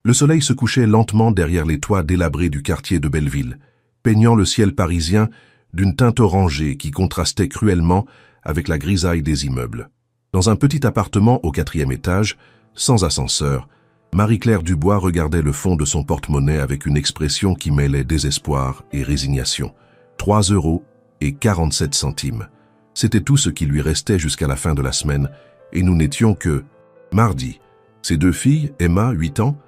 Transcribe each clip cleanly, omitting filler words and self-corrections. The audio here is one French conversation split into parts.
Le soleil se couchait lentement derrière les toits délabrés du quartier de Belleville, peignant le ciel parisien d'une teinte orangée qui contrastait cruellement avec la grisaille des immeubles. Dans un petit appartement au 4e étage, sans ascenseur, Marie-Claire Dubois regardait le fond de son porte-monnaie avec une expression qui mêlait désespoir et résignation. 3,47 €. C'était tout ce qui lui restait jusqu'à la fin de la semaine, et nous n'étions que mardi. Ses deux filles, Emma, 8 ans,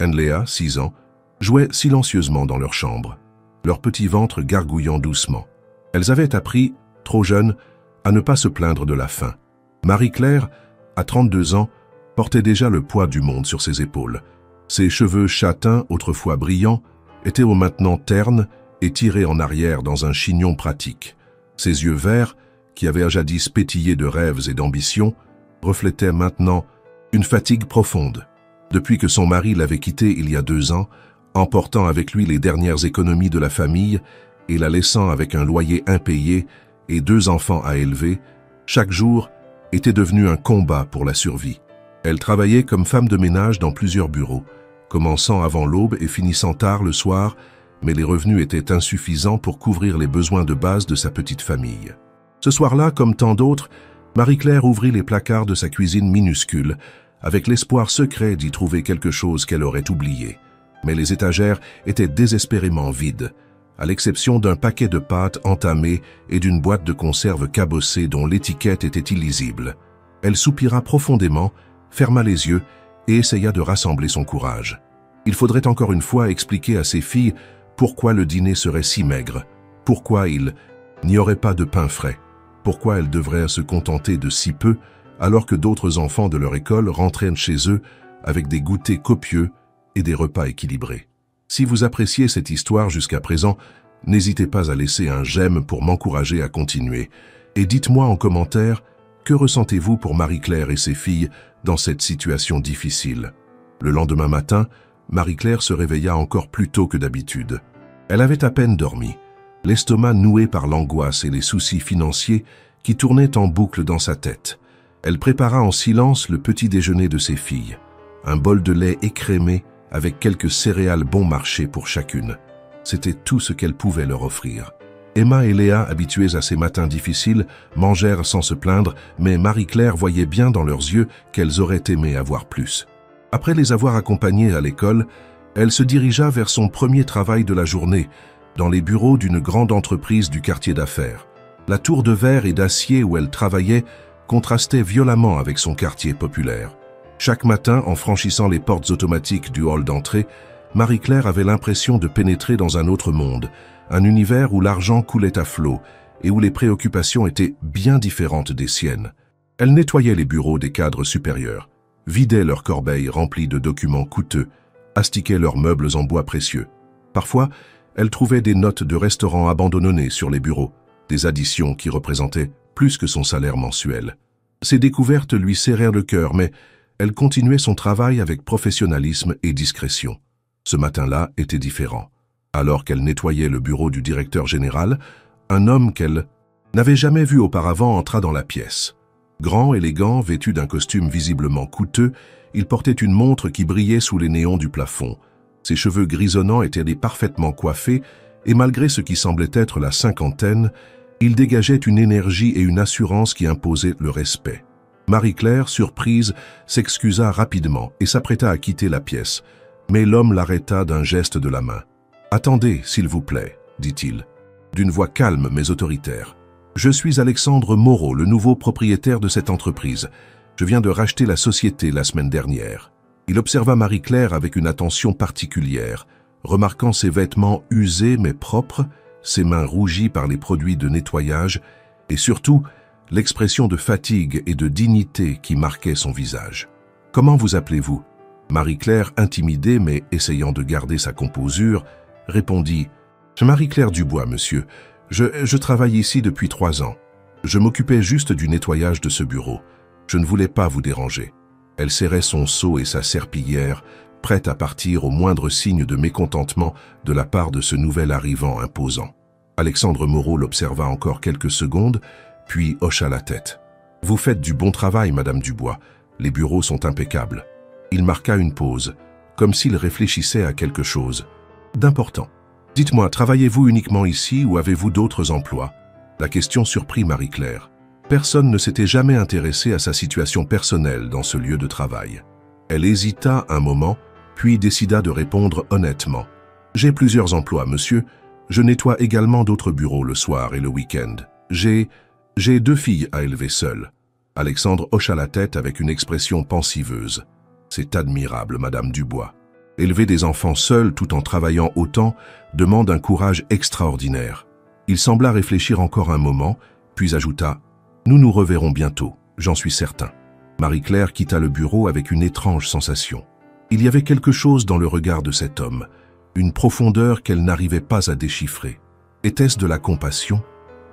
Léa, 6 ans, jouaient silencieusement dans leur chambre, leur petit ventre gargouillant doucement. Elles avaient appris, trop jeunes, à ne pas se plaindre de la faim. Marie-Claire, à 32 ans, portait déjà le poids du monde sur ses épaules. Ses cheveux châtains, autrefois brillants, étaient maintenant ternes et tirés en arrière dans un chignon pratique. Ses yeux verts, qui avaient jadis pétillé de rêves et d'ambitions, reflétaient maintenant une fatigue profonde. Depuis que son mari l'avait quittée il y a 2 ans, emportant avec lui les dernières économies de la famille et la laissant avec un loyer impayé et 2 enfants à élever, chaque jour était devenu un combat pour la survie. Elle travaillait comme femme de ménage dans plusieurs bureaux, commençant avant l'aube et finissant tard le soir, mais les revenus étaient insuffisants pour couvrir les besoins de base de sa petite famille. Ce soir-là, comme tant d'autres, Marie-Claire ouvrit les placards de sa cuisine minuscule, avec l'espoir secret d'y trouver quelque chose qu'elle aurait oublié. Mais les étagères étaient désespérément vides, à l'exception d'un paquet de pâtes entamées et d'une boîte de conserve cabossée dont l'étiquette était illisible. Elle soupira profondément, ferma les yeux et essaya de rassembler son courage. Il faudrait encore une fois expliquer à ses filles pourquoi le dîner serait si maigre, pourquoi il n'y aurait pas de pain frais, pourquoi elles devraient se contenter de si peu alors que d'autres enfants de leur école rentraient chez eux avec des goûters copieux et des repas équilibrés. Si vous appréciez cette histoire jusqu'à présent, n'hésitez pas à laisser un j'aime pour m'encourager à continuer. Et dites-moi en commentaire, que ressentez-vous pour Marie-Claire et ses filles dans cette situation difficile? Le lendemain matin, Marie-Claire se réveilla encore plus tôt que d'habitude. Elle avait à peine dormi, l'estomac noué par l'angoisse et les soucis financiers qui tournaient en boucle dans sa tête. Elle prépara en silence le petit déjeuner de ses filles, un bol de lait écrémé avec quelques céréales bon marché pour chacune. C'était tout ce qu'elle pouvait leur offrir. Emma et Léa, habituées à ces matins difficiles, mangèrent sans se plaindre, mais Marie-Claire voyait bien dans leurs yeux qu'elles auraient aimé avoir plus. Après les avoir accompagnées à l'école, elle se dirigea vers son premier travail de la journée, dans les bureaux d'une grande entreprise du quartier d'affaires. La tour de verre et d'acier où elle travaillait contrastait violemment avec son quartier populaire. Chaque matin, en franchissant les portes automatiques du hall d'entrée, Marie-Claire avait l'impression de pénétrer dans un autre monde, un univers où l'argent coulait à flot et où les préoccupations étaient bien différentes des siennes. Elle nettoyait les bureaux des cadres supérieurs, vidait leurs corbeilles remplies de documents coûteux, astiquait leurs meubles en bois précieux. Parfois, elle trouvait des notes de restaurants abandonnées sur les bureaux, des additions qui représentaient plus que son salaire mensuel. Ces découvertes lui serrèrent le cœur, mais elle continuait son travail avec professionnalisme et discrétion. Ce matin-là était différent. Alors qu'elle nettoyait le bureau du directeur général, un homme qu'elle n'avait jamais vu auparavant entra dans la pièce. Grand, élégant, vêtu d'un costume visiblement coûteux, il portait une montre qui brillait sous les néons du plafond. Ses cheveux grisonnants étaient parfaitement coiffés, et malgré ce qui semblait être la cinquantaine, il dégageait une énergie et une assurance qui imposaient le respect. Marie-Claire, surprise, s'excusa rapidement et s'apprêta à quitter la pièce, mais l'homme l'arrêta d'un geste de la main. « Attendez, s'il vous plaît, » dit-il, d'une voix calme mais autoritaire. « Je suis Alexandre Moreau, le nouveau propriétaire de cette entreprise. Je viens de racheter la société la semaine dernière. » Il observa Marie-Claire avec une attention particulière, remarquant ses vêtements usés mais propres, ses mains rougies par les produits de nettoyage et surtout l'expression de fatigue et de dignité qui marquait son visage. « Comment vous appelez-vous » Marie-Claire, intimidée mais essayant de garder sa composure, répondit « Marie-Claire Dubois, monsieur. Je travaille ici depuis 3 ans. Je m'occupais juste du nettoyage de ce bureau. Je ne voulais pas vous déranger. » Elle serrait son seau et sa serpillière, prête à partir au moindre signe de mécontentement de la part de ce nouvel arrivant imposant. Alexandre Moreau l'observa encore quelques secondes, puis hocha la tête. « Vous faites du bon travail, Madame Dubois. Les bureaux sont impeccables. » Il marqua une pause, comme s'il réfléchissait à quelque chose d'important. « Dites-moi, travaillez-vous uniquement ici ou avez-vous d'autres emplois ?» La question surprit Marie-Claire. Personne ne s'était jamais intéressé à sa situation personnelle dans ce lieu de travail. Elle hésita un moment, puis décida de répondre honnêtement. « J'ai plusieurs emplois, monsieur. Je nettoie également d'autres bureaux le soir et le week-end. J'ai 2 filles à élever seules. » Alexandre hocha la tête avec une expression pensiveuse. « C'est admirable, Madame Dubois. Élever des enfants seuls tout en travaillant autant demande un courage extraordinaire. » Il sembla réfléchir encore un moment, puis ajouta « Nous nous reverrons bientôt, j'en suis certain. » Marie-Claire quitta le bureau avec une étrange sensation. Il y avait quelque chose dans le regard de cet homme, une profondeur qu'elle n'arrivait pas à déchiffrer. Était-ce de la compassion,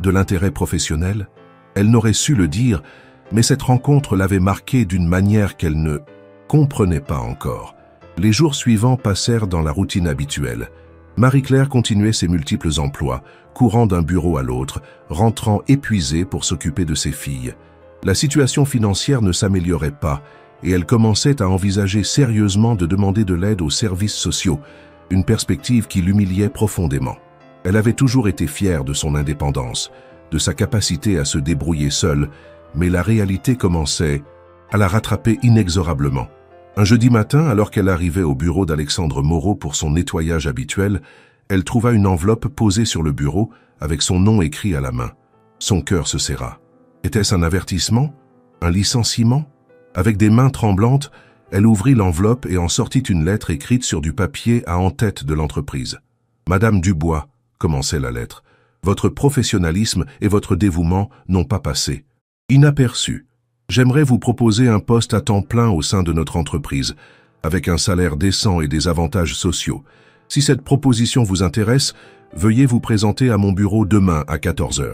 de l'intérêt professionnel? Elle n'aurait su le dire, mais cette rencontre l'avait marquée d'une manière qu'elle ne comprenait pas encore. Les jours suivants passèrent dans la routine habituelle. Marie-Claire continuait ses multiples emplois, courant d'un bureau à l'autre, rentrant épuisée pour s'occuper de ses filles. La situation financière ne s'améliorait pas et elle commençait à envisager sérieusement de demander de l'aide aux services sociaux, une perspective qui l'humiliait profondément. Elle avait toujours été fière de son indépendance, de sa capacité à se débrouiller seule, mais la réalité commençait à la rattraper inexorablement. Un jeudi matin, alors qu'elle arrivait au bureau d'Alexandre Moreau pour son nettoyage habituel, elle trouva une enveloppe posée sur le bureau avec son nom écrit à la main. Son cœur se serra. Était-ce un avertissement? Un licenciement? Avec des mains tremblantes, elle ouvrit l'enveloppe et en sortit une lettre écrite sur du papier à en-tête de l'entreprise. « Madame Dubois », commençait la lettre, « votre professionnalisme et votre dévouement n'ont pas passé. Inaperçu. J'aimerais vous proposer un poste à temps plein au sein de notre entreprise, avec un salaire décent et des avantages sociaux. Si cette proposition vous intéresse, veuillez vous présenter à mon bureau demain à 14 h.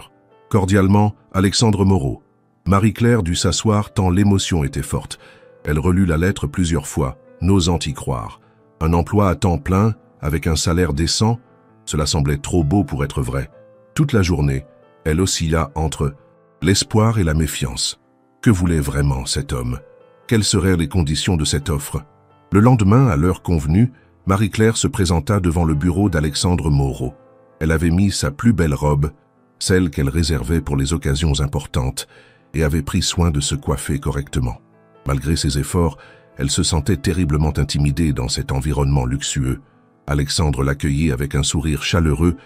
Cordialement, Alexandre Moreau. » Marie-Claire dut s'asseoir tant l'émotion était forte. Elle relut la lettre plusieurs fois, n'osant y croire. Un emploi à temps plein, avec un salaire décent, cela semblait trop beau pour être vrai. Toute la journée, elle oscilla entre l'espoir et la méfiance. Que voulait vraiment cet homme? Quelles seraient les conditions de cette offre? Le lendemain, à l'heure convenue, Marie-Claire se présenta devant le bureau d'Alexandre Moreau. Elle avait mis sa plus belle robe, celle qu'elle réservait pour les occasions importantes, et avait pris soin de se coiffer correctement. Malgré ses efforts, elle se sentait terriblement intimidée dans cet environnement luxueux. Alexandre l'accueillit avec un sourire chaleureux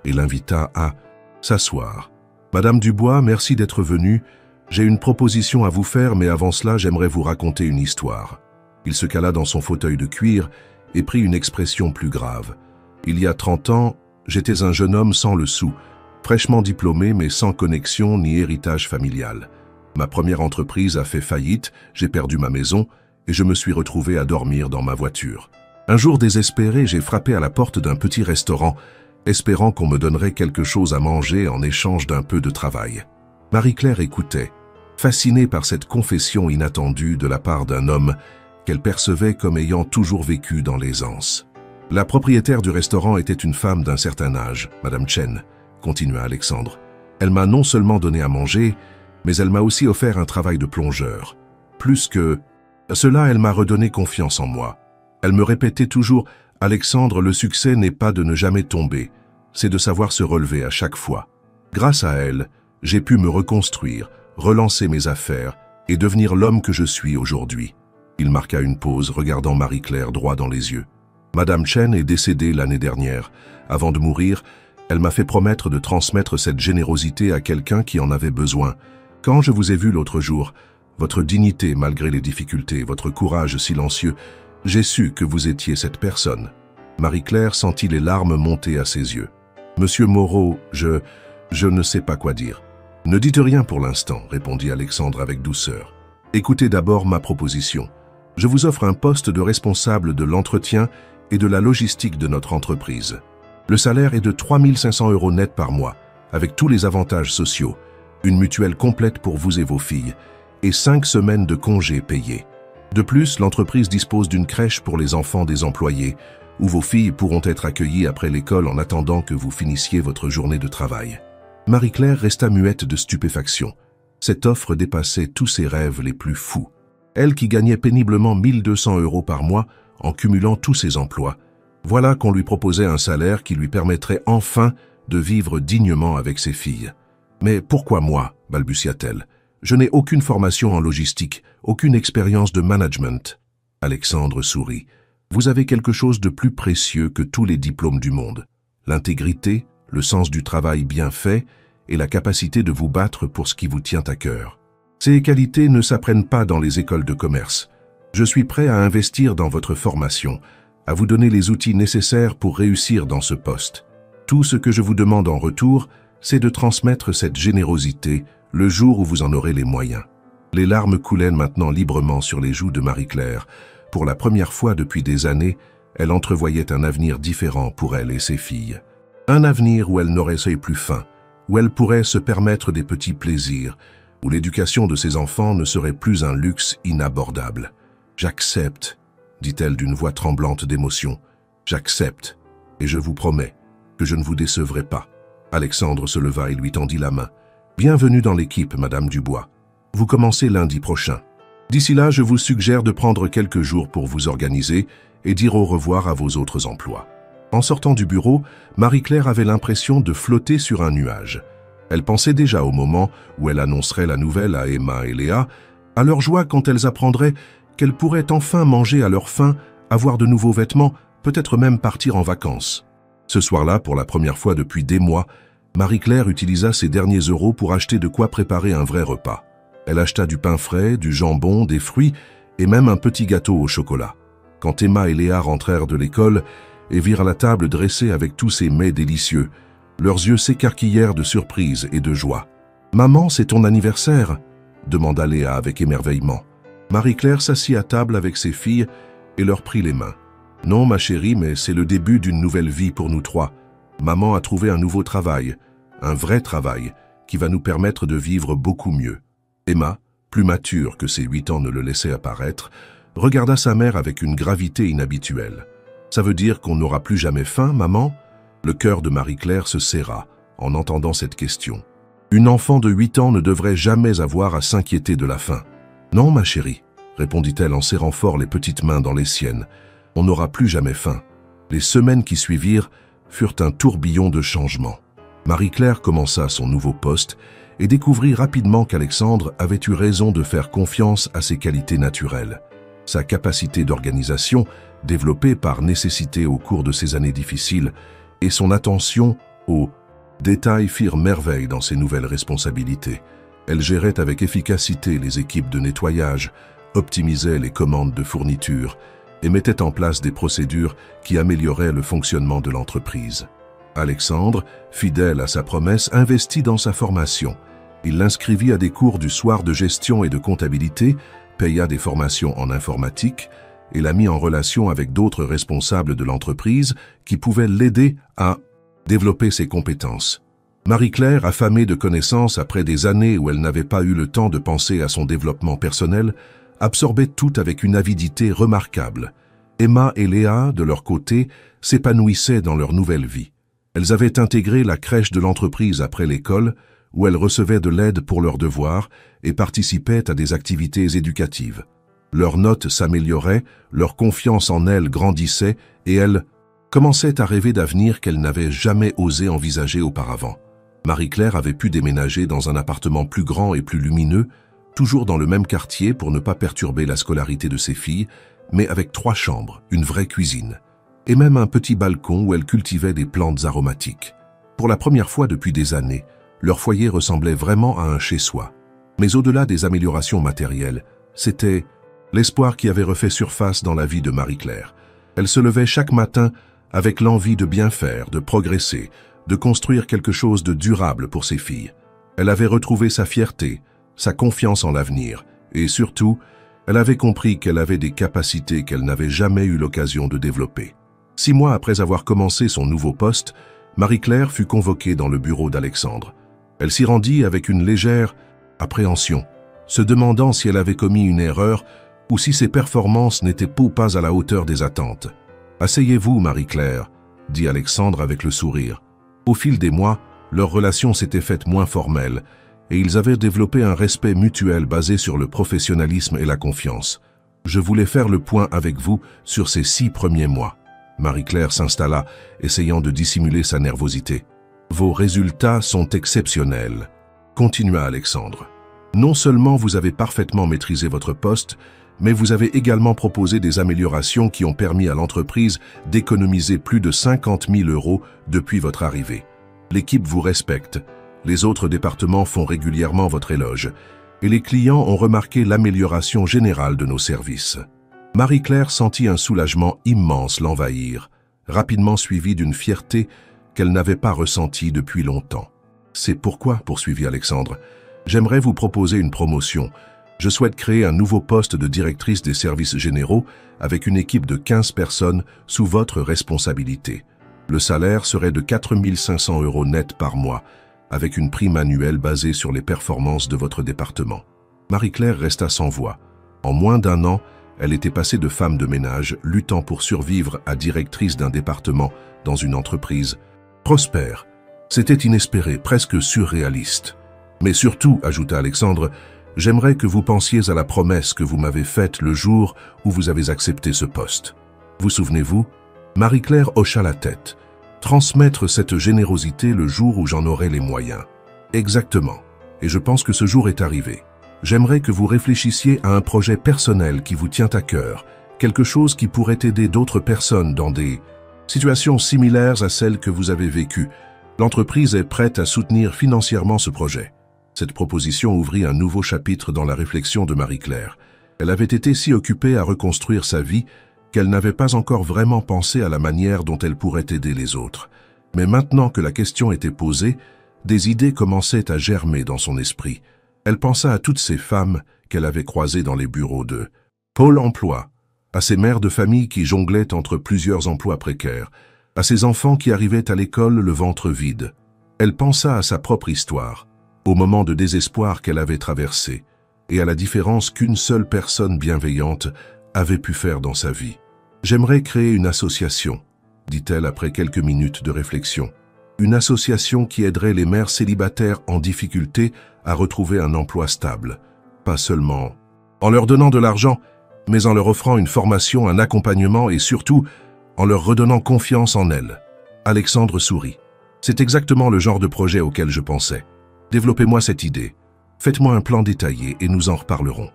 et l'invita à s'asseoir. « Madame Dubois, merci d'être venue. J'ai une proposition à vous faire, mais avant cela, j'aimerais vous raconter une histoire. » Il se cala dans son fauteuil de cuir et prit une expression plus grave. « Il y a 30 ans, j'étais un jeune homme sans le sou, fraîchement diplômé mais sans connexion ni héritage familial. Ma première entreprise a fait faillite, j'ai perdu ma maison et je me suis retrouvé à dormir dans ma voiture. Un jour désespéré, j'ai frappé à la porte d'un petit restaurant, espérant qu'on me donnerait quelque chose à manger en échange d'un peu de travail. » Marie-Claire écoutait, fascinée par cette confession inattendue de la part d'un homme qu'elle percevait comme ayant toujours vécu dans l'aisance. « La propriétaire du restaurant était une femme d'un certain âge, Madame Chen, » continua Alexandre. « Elle m'a non seulement donné à manger, mais elle m'a aussi offert un travail de plongeur. Plus que cela, elle m'a redonné confiance en moi. Elle me répétait toujours « Alexandre, le succès n'est pas de ne jamais tomber, c'est de savoir se relever à chaque fois. » Grâce à elle, j'ai pu me reconstruire, relancer mes affaires et devenir l'homme que je suis aujourd'hui. Il marqua une pause, regardant Marie-Claire droit dans les yeux. Madame Chen est décédée l'année dernière. Avant de mourir, elle m'a fait promettre de transmettre cette générosité à quelqu'un qui en avait besoin. Quand je vous ai vu l'autre jour, votre dignité malgré les difficultés, votre courage silencieux, j'ai su que vous étiez cette personne. Marie-Claire sentit les larmes monter à ses yeux. Monsieur Moreau, je ne sais pas quoi dire. Ne dites rien pour l'instant, répondit Alexandre avec douceur. Écoutez d'abord ma proposition. Je vous offre un poste de responsable de l'entretien et de la logistique de notre entreprise. Le salaire est de 3 500 € net par mois, avec tous les avantages sociaux, une mutuelle complète pour vous et vos filles, et 5 semaines de congés payés. De plus, l'entreprise dispose d'une crèche pour les enfants des employés, où vos filles pourront être accueillies après l'école en attendant que vous finissiez votre journée de travail. Marie-Claire resta muette de stupéfaction. Cette offre dépassait tous ses rêves les plus fous. Elle qui gagnait péniblement 1 200 € par mois, en cumulant tous ses emplois. Voilà qu'on lui proposait un salaire qui lui permettrait enfin de vivre dignement avec ses filles. « Mais pourquoi moi ?» balbutia-t-elle. « Je n'ai aucune formation en logistique, aucune expérience de management. » Alexandre sourit. « Vous avez quelque chose de plus précieux que tous les diplômes du monde. L'intégrité, le sens du travail bien fait et la capacité de vous battre pour ce qui vous tient à cœur. Ces qualités ne s'apprennent pas dans les écoles de commerce. Je suis prêt à investir dans votre formation, à vous donner les outils nécessaires pour réussir dans ce poste. Tout ce que je vous demande en retour, c'est de transmettre cette générosité le jour où vous en aurez les moyens. » Les larmes coulaient maintenant librement sur les joues de Marie-Claire. Pour la première fois depuis des années, elle entrevoyait un avenir différent pour elle et ses filles. Un avenir où elle n'aurait plus faim, où elle pourrait se permettre des petits plaisirs, où l'éducation de ses enfants ne serait plus un luxe inabordable. « J'accepte, » dit-elle d'une voix tremblante d'émotion. « J'accepte, et je vous promets que je ne vous décevrai pas. » Alexandre se leva et lui tendit la main. « Bienvenue dans l'équipe, Madame Dubois. Vous commencez lundi prochain. D'ici là, je vous suggère de prendre quelques jours pour vous organiser et dire au revoir à vos autres emplois. » En sortant du bureau, Marie-Claire avait l'impression de flotter sur un nuage. Elle pensait déjà au moment où elle annoncerait la nouvelle à Emma et Léa, à leur joie quand elles apprendraient qu'elles pourraient enfin manger à leur faim, avoir de nouveaux vêtements, peut-être même partir en vacances. Ce soir-là, pour la première fois depuis des mois, Marie-Claire utilisa ses derniers euros pour acheter de quoi préparer un vrai repas. Elle acheta du pain frais, du jambon, des fruits et même un petit gâteau au chocolat. Quand Emma et Léa rentrèrent de l'école et virent la table dressée avec tous ces mets délicieux, leurs yeux s'écarquillèrent de surprise et de joie. « Maman, c'est ton anniversaire ?» demanda Léa avec émerveillement. Marie-Claire s'assit à table avec ses filles et leur prit les mains. « Non, ma chérie, mais c'est le début d'une nouvelle vie pour nous trois. Maman a trouvé un nouveau travail, un vrai travail, qui va nous permettre de vivre beaucoup mieux. » Emma, plus mature que ses 8 ans ne le laissait apparaître, regarda sa mère avec une gravité inhabituelle. « Ça veut dire qu'on n'aura plus jamais faim, maman ?» Le cœur de Marie-Claire se serra en entendant cette question. Une enfant de 8 ans ne devrait jamais avoir à s'inquiéter de la faim. « Non, ma chérie, » répondit-elle en serrant fort les petites mains dans les siennes. « On n'aura plus jamais faim. » Les semaines qui suivirent furent un tourbillon de changements. Marie-Claire commença son nouveau poste et découvrit rapidement qu'Alexandre avait eu raison de faire confiance à ses qualités naturelles. Sa capacité d'organisation, développée par nécessité au cours de ces années difficiles, et son attention aux détails firent merveille dans ses nouvelles responsabilités. Elle gérait avec efficacité les équipes de nettoyage, optimisait les commandes de fournitures et mettait en place des procédures qui amélioraient le fonctionnement de l'entreprise. Alexandre, fidèle à sa promesse, investit dans sa formation. Il l'inscrivit à des cours du soir de gestion et de comptabilité, paya des formations en informatique et l'a mis en relation avec d'autres responsables de l'entreprise qui pouvaient l'aider à développer ses compétences. Marie-Claire, affamée de connaissances après des années où elle n'avait pas eu le temps de penser à son développement personnel, absorbait tout avec une avidité remarquable. Emma et Léa, de leur côté, s'épanouissaient dans leur nouvelle vie. Elles avaient intégré la crèche de l'entreprise après l'école, où elles recevaient de l'aide pour leurs devoirs et participaient à des activités éducatives. Leurs notes s'amélioraient, leur confiance en elles grandissait et elles commençaient à rêver d'avenir qu'elles n'avaient jamais osé envisager auparavant. Marie-Claire avait pu déménager dans un appartement plus grand et plus lumineux, toujours dans le même quartier pour ne pas perturber la scolarité de ses filles, mais avec 3 chambres, une vraie cuisine, et même un petit balcon où elle cultivait des plantes aromatiques. Pour la première fois depuis des années, leur foyer ressemblait vraiment à un chez-soi. Mais au-delà des améliorations matérielles, c'était l'espoir qui avait refait surface dans la vie de Marie-Claire. Elle se levait chaque matin avec l'envie de bien faire, de progresser, de construire quelque chose de durable pour ses filles. Elle avait retrouvé sa fierté, sa confiance en l'avenir, et surtout, elle avait compris qu'elle avait des capacités qu'elle n'avait jamais eu l'occasion de développer. 6 mois après avoir commencé son nouveau poste, Marie-Claire fut convoquée dans le bureau d'Alexandre. Elle s'y rendit avec une légère appréhension, se demandant si elle avait commis une erreur ou si ses performances n'étaient pas à la hauteur des attentes. « Asseyez-vous, Marie-Claire », dit Alexandre avec le sourire. Au fil des mois, leur relation s'était faite moins formelle et ils avaient développé un respect mutuel basé sur le professionnalisme et la confiance. Je voulais faire le point avec vous sur ces 6 premiers mois. Marie-Claire s'installa, essayant de dissimuler sa nervosité. Vos résultats sont exceptionnels, continua Alexandre. Non seulement vous avez parfaitement maîtrisé votre poste, mais vous avez également proposé des améliorations qui ont permis à l'entreprise d'économiser plus de 50 000 € depuis votre arrivée. L'équipe vous respecte, les autres départements font régulièrement votre éloge, et les clients ont remarqué l'amélioration générale de nos services. Marie-Claire sentit un soulagement immense l'envahir, rapidement suivi d'une fierté qu'elle n'avait pas ressentie depuis longtemps. C'est pourquoi, poursuivit Alexandre, j'aimerais vous proposer une promotion. Je souhaite créer un nouveau poste de directrice des services généraux avec une équipe de 15 personnes sous votre responsabilité. Le salaire serait de 4 500 € net par mois, avec une prime annuelle basée sur les performances de votre département. Marie-Claire resta sans voix. En moins d'1 an, elle était passée de femme de ménage, luttant pour survivre, à directrice d'un département dans une entreprise prospère. C'était inespéré, presque surréaliste. Mais surtout, ajouta Alexandre, j'aimerais que vous pensiez à la promesse que vous m'avez faite le jour où vous avez accepté ce poste. Vous souvenez-vous? Marie-Claire hocha la tête. Transmettre cette générosité le jour où j'en aurai les moyens. Exactement. Et je pense que ce jour est arrivé. J'aimerais que vous réfléchissiez à un projet personnel qui vous tient à cœur, quelque chose qui pourrait aider d'autres personnes dans des situations similaires à celles que vous avez vécues. L'entreprise est prête à soutenir financièrement ce projet. Cette proposition ouvrit un nouveau chapitre dans la réflexion de Marie-Claire. Elle avait été si occupée à reconstruire sa vie qu'elle n'avait pas encore vraiment pensé à la manière dont elle pourrait aider les autres. Mais maintenant que la question était posée, des idées commençaient à germer dans son esprit. Elle pensa à toutes ces femmes qu'elle avait croisées dans les bureaux de Pôle emploi, à ces mères de famille qui jonglaient entre plusieurs emplois précaires, à ces enfants qui arrivaient à l'école le ventre vide. Elle pensa à sa propre histoire, au moment de désespoir qu'elle avait traversé, et à la différence qu'une seule personne bienveillante avait pu faire dans sa vie. « J'aimerais créer une association », dit-elle après quelques minutes de réflexion. Une association qui aiderait les mères célibataires en difficulté à retrouver un emploi stable. Pas seulement en leur donnant de l'argent, mais en leur offrant une formation, un accompagnement et surtout en leur redonnant confiance en elles. Alexandre sourit. C'est exactement le genre de projet auquel je pensais. Développez-moi cette idée. Faites-moi un plan détaillé et nous en reparlerons.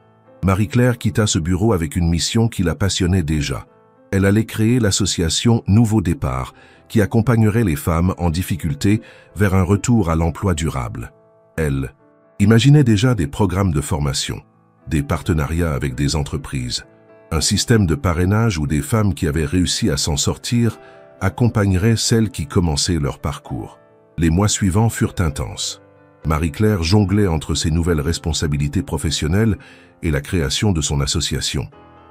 Marie-Claire quitta ce bureau avec une mission qui la passionnait déjà. Elle allait créer l'association Nouveau Départ, qui accompagnerait les femmes en difficulté vers un retour à l'emploi durable. Elle imaginait déjà des programmes de formation, des partenariats avec des entreprises, un système de parrainage où des femmes qui avaient réussi à s'en sortir accompagneraient celles qui commençaient leur parcours. Les mois suivants furent intenses. Marie-Claire jonglait entre ses nouvelles responsabilités professionnelles et la création de son association.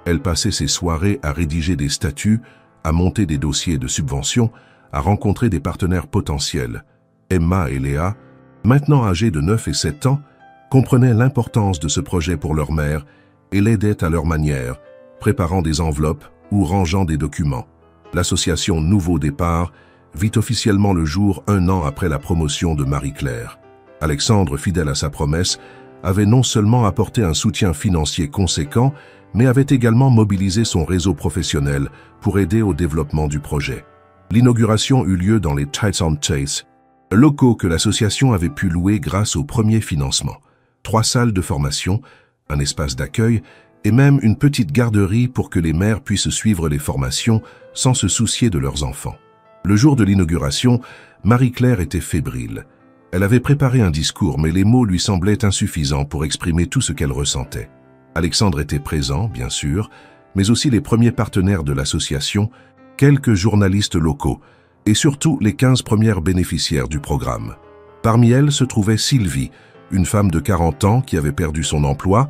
Elle passait ses soirées à rédiger des statuts, à monter des dossiers de subvention, à rencontrer des partenaires potentiels. Emma et Léa, maintenant âgées de 9 et 7 ans, comprenaient l'importance de ce projet pour leur mère et l'aidaient à leur manière, préparant des enveloppes ou rangeant des documents. L'association Nouveau Départ vit officiellement le jour 1 an après la promotion de Marie-Claire. Alexandre, fidèle à sa promesse, avait non seulement apporté un soutien financier conséquent, mais avait également mobilisé son réseau professionnel pour aider au développement du projet. L'inauguration eut lieu dans les Tights on Chase, locaux que l'association avait pu louer grâce au premier financement. 3 salles de formation, un espace d'accueil et même une petite garderie pour que les mères puissent suivre les formations sans se soucier de leurs enfants. Le jour de l'inauguration, Marie-Claire était fébrile. Elle avait préparé un discours, mais les mots lui semblaient insuffisants pour exprimer tout ce qu'elle ressentait. Alexandre était présent, bien sûr, mais aussi les premiers partenaires de l'association, quelques journalistes locaux, et surtout les 15 premières bénéficiaires du programme. Parmi elles se trouvait Sylvie, une femme de 40 ans qui avait perdu son emploi,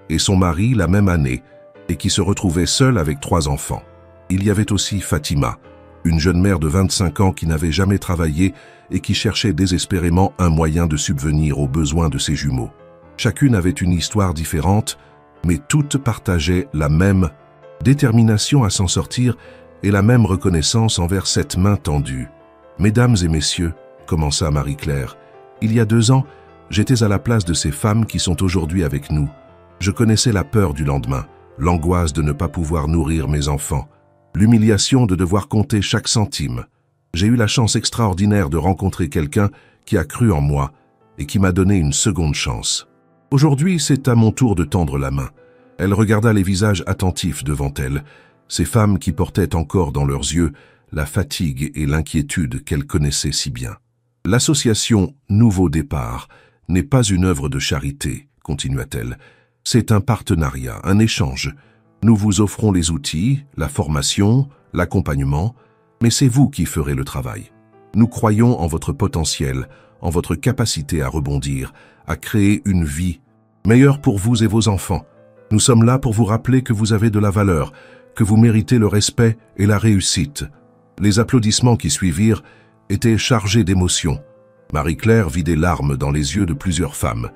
et son mari la même année, et qui se retrouvait seule avec 3 enfants. Il y avait aussi Fatima, une jeune mère de 25 ans qui n'avait jamais travaillé et qui cherchait désespérément un moyen de subvenir aux besoins de ses jumeaux. Chacune avait une histoire différente, mais toutes partageaient la même détermination à s'en sortir et la même reconnaissance envers cette main tendue. « Mesdames et messieurs, commença Marie-Claire, il y a 2 ans, j'étais à la place de ces femmes qui sont aujourd'hui avec nous. Je connaissais la peur du lendemain, l'angoisse de ne pas pouvoir nourrir mes enfants, l'humiliation de devoir compter chaque centime. J'ai eu la chance extraordinaire de rencontrer quelqu'un qui a cru en moi et qui m'a donné une seconde chance. Aujourd'hui, c'est à mon tour de tendre la main. Elle regarda les visages attentifs devant elle, ces femmes qui portaient encore dans leurs yeux la fatigue et l'inquiétude qu'elle connaissait si bien. L'association Nouveau Départ n'est pas une œuvre de charité, continua-t-elle. C'est un partenariat, un échange. Nous vous offrons les outils, la formation, l'accompagnement, mais c'est vous qui ferez le travail. Nous croyons en votre potentiel, en votre capacité à rebondir, à créer une vie meilleure pour vous et vos enfants. Nous sommes là pour vous rappeler que vous avez de la valeur, que vous méritez le respect et la réussite. Les applaudissements qui suivirent étaient chargés d'émotion. Marie-Claire vit des larmes dans les yeux de plusieurs femmes,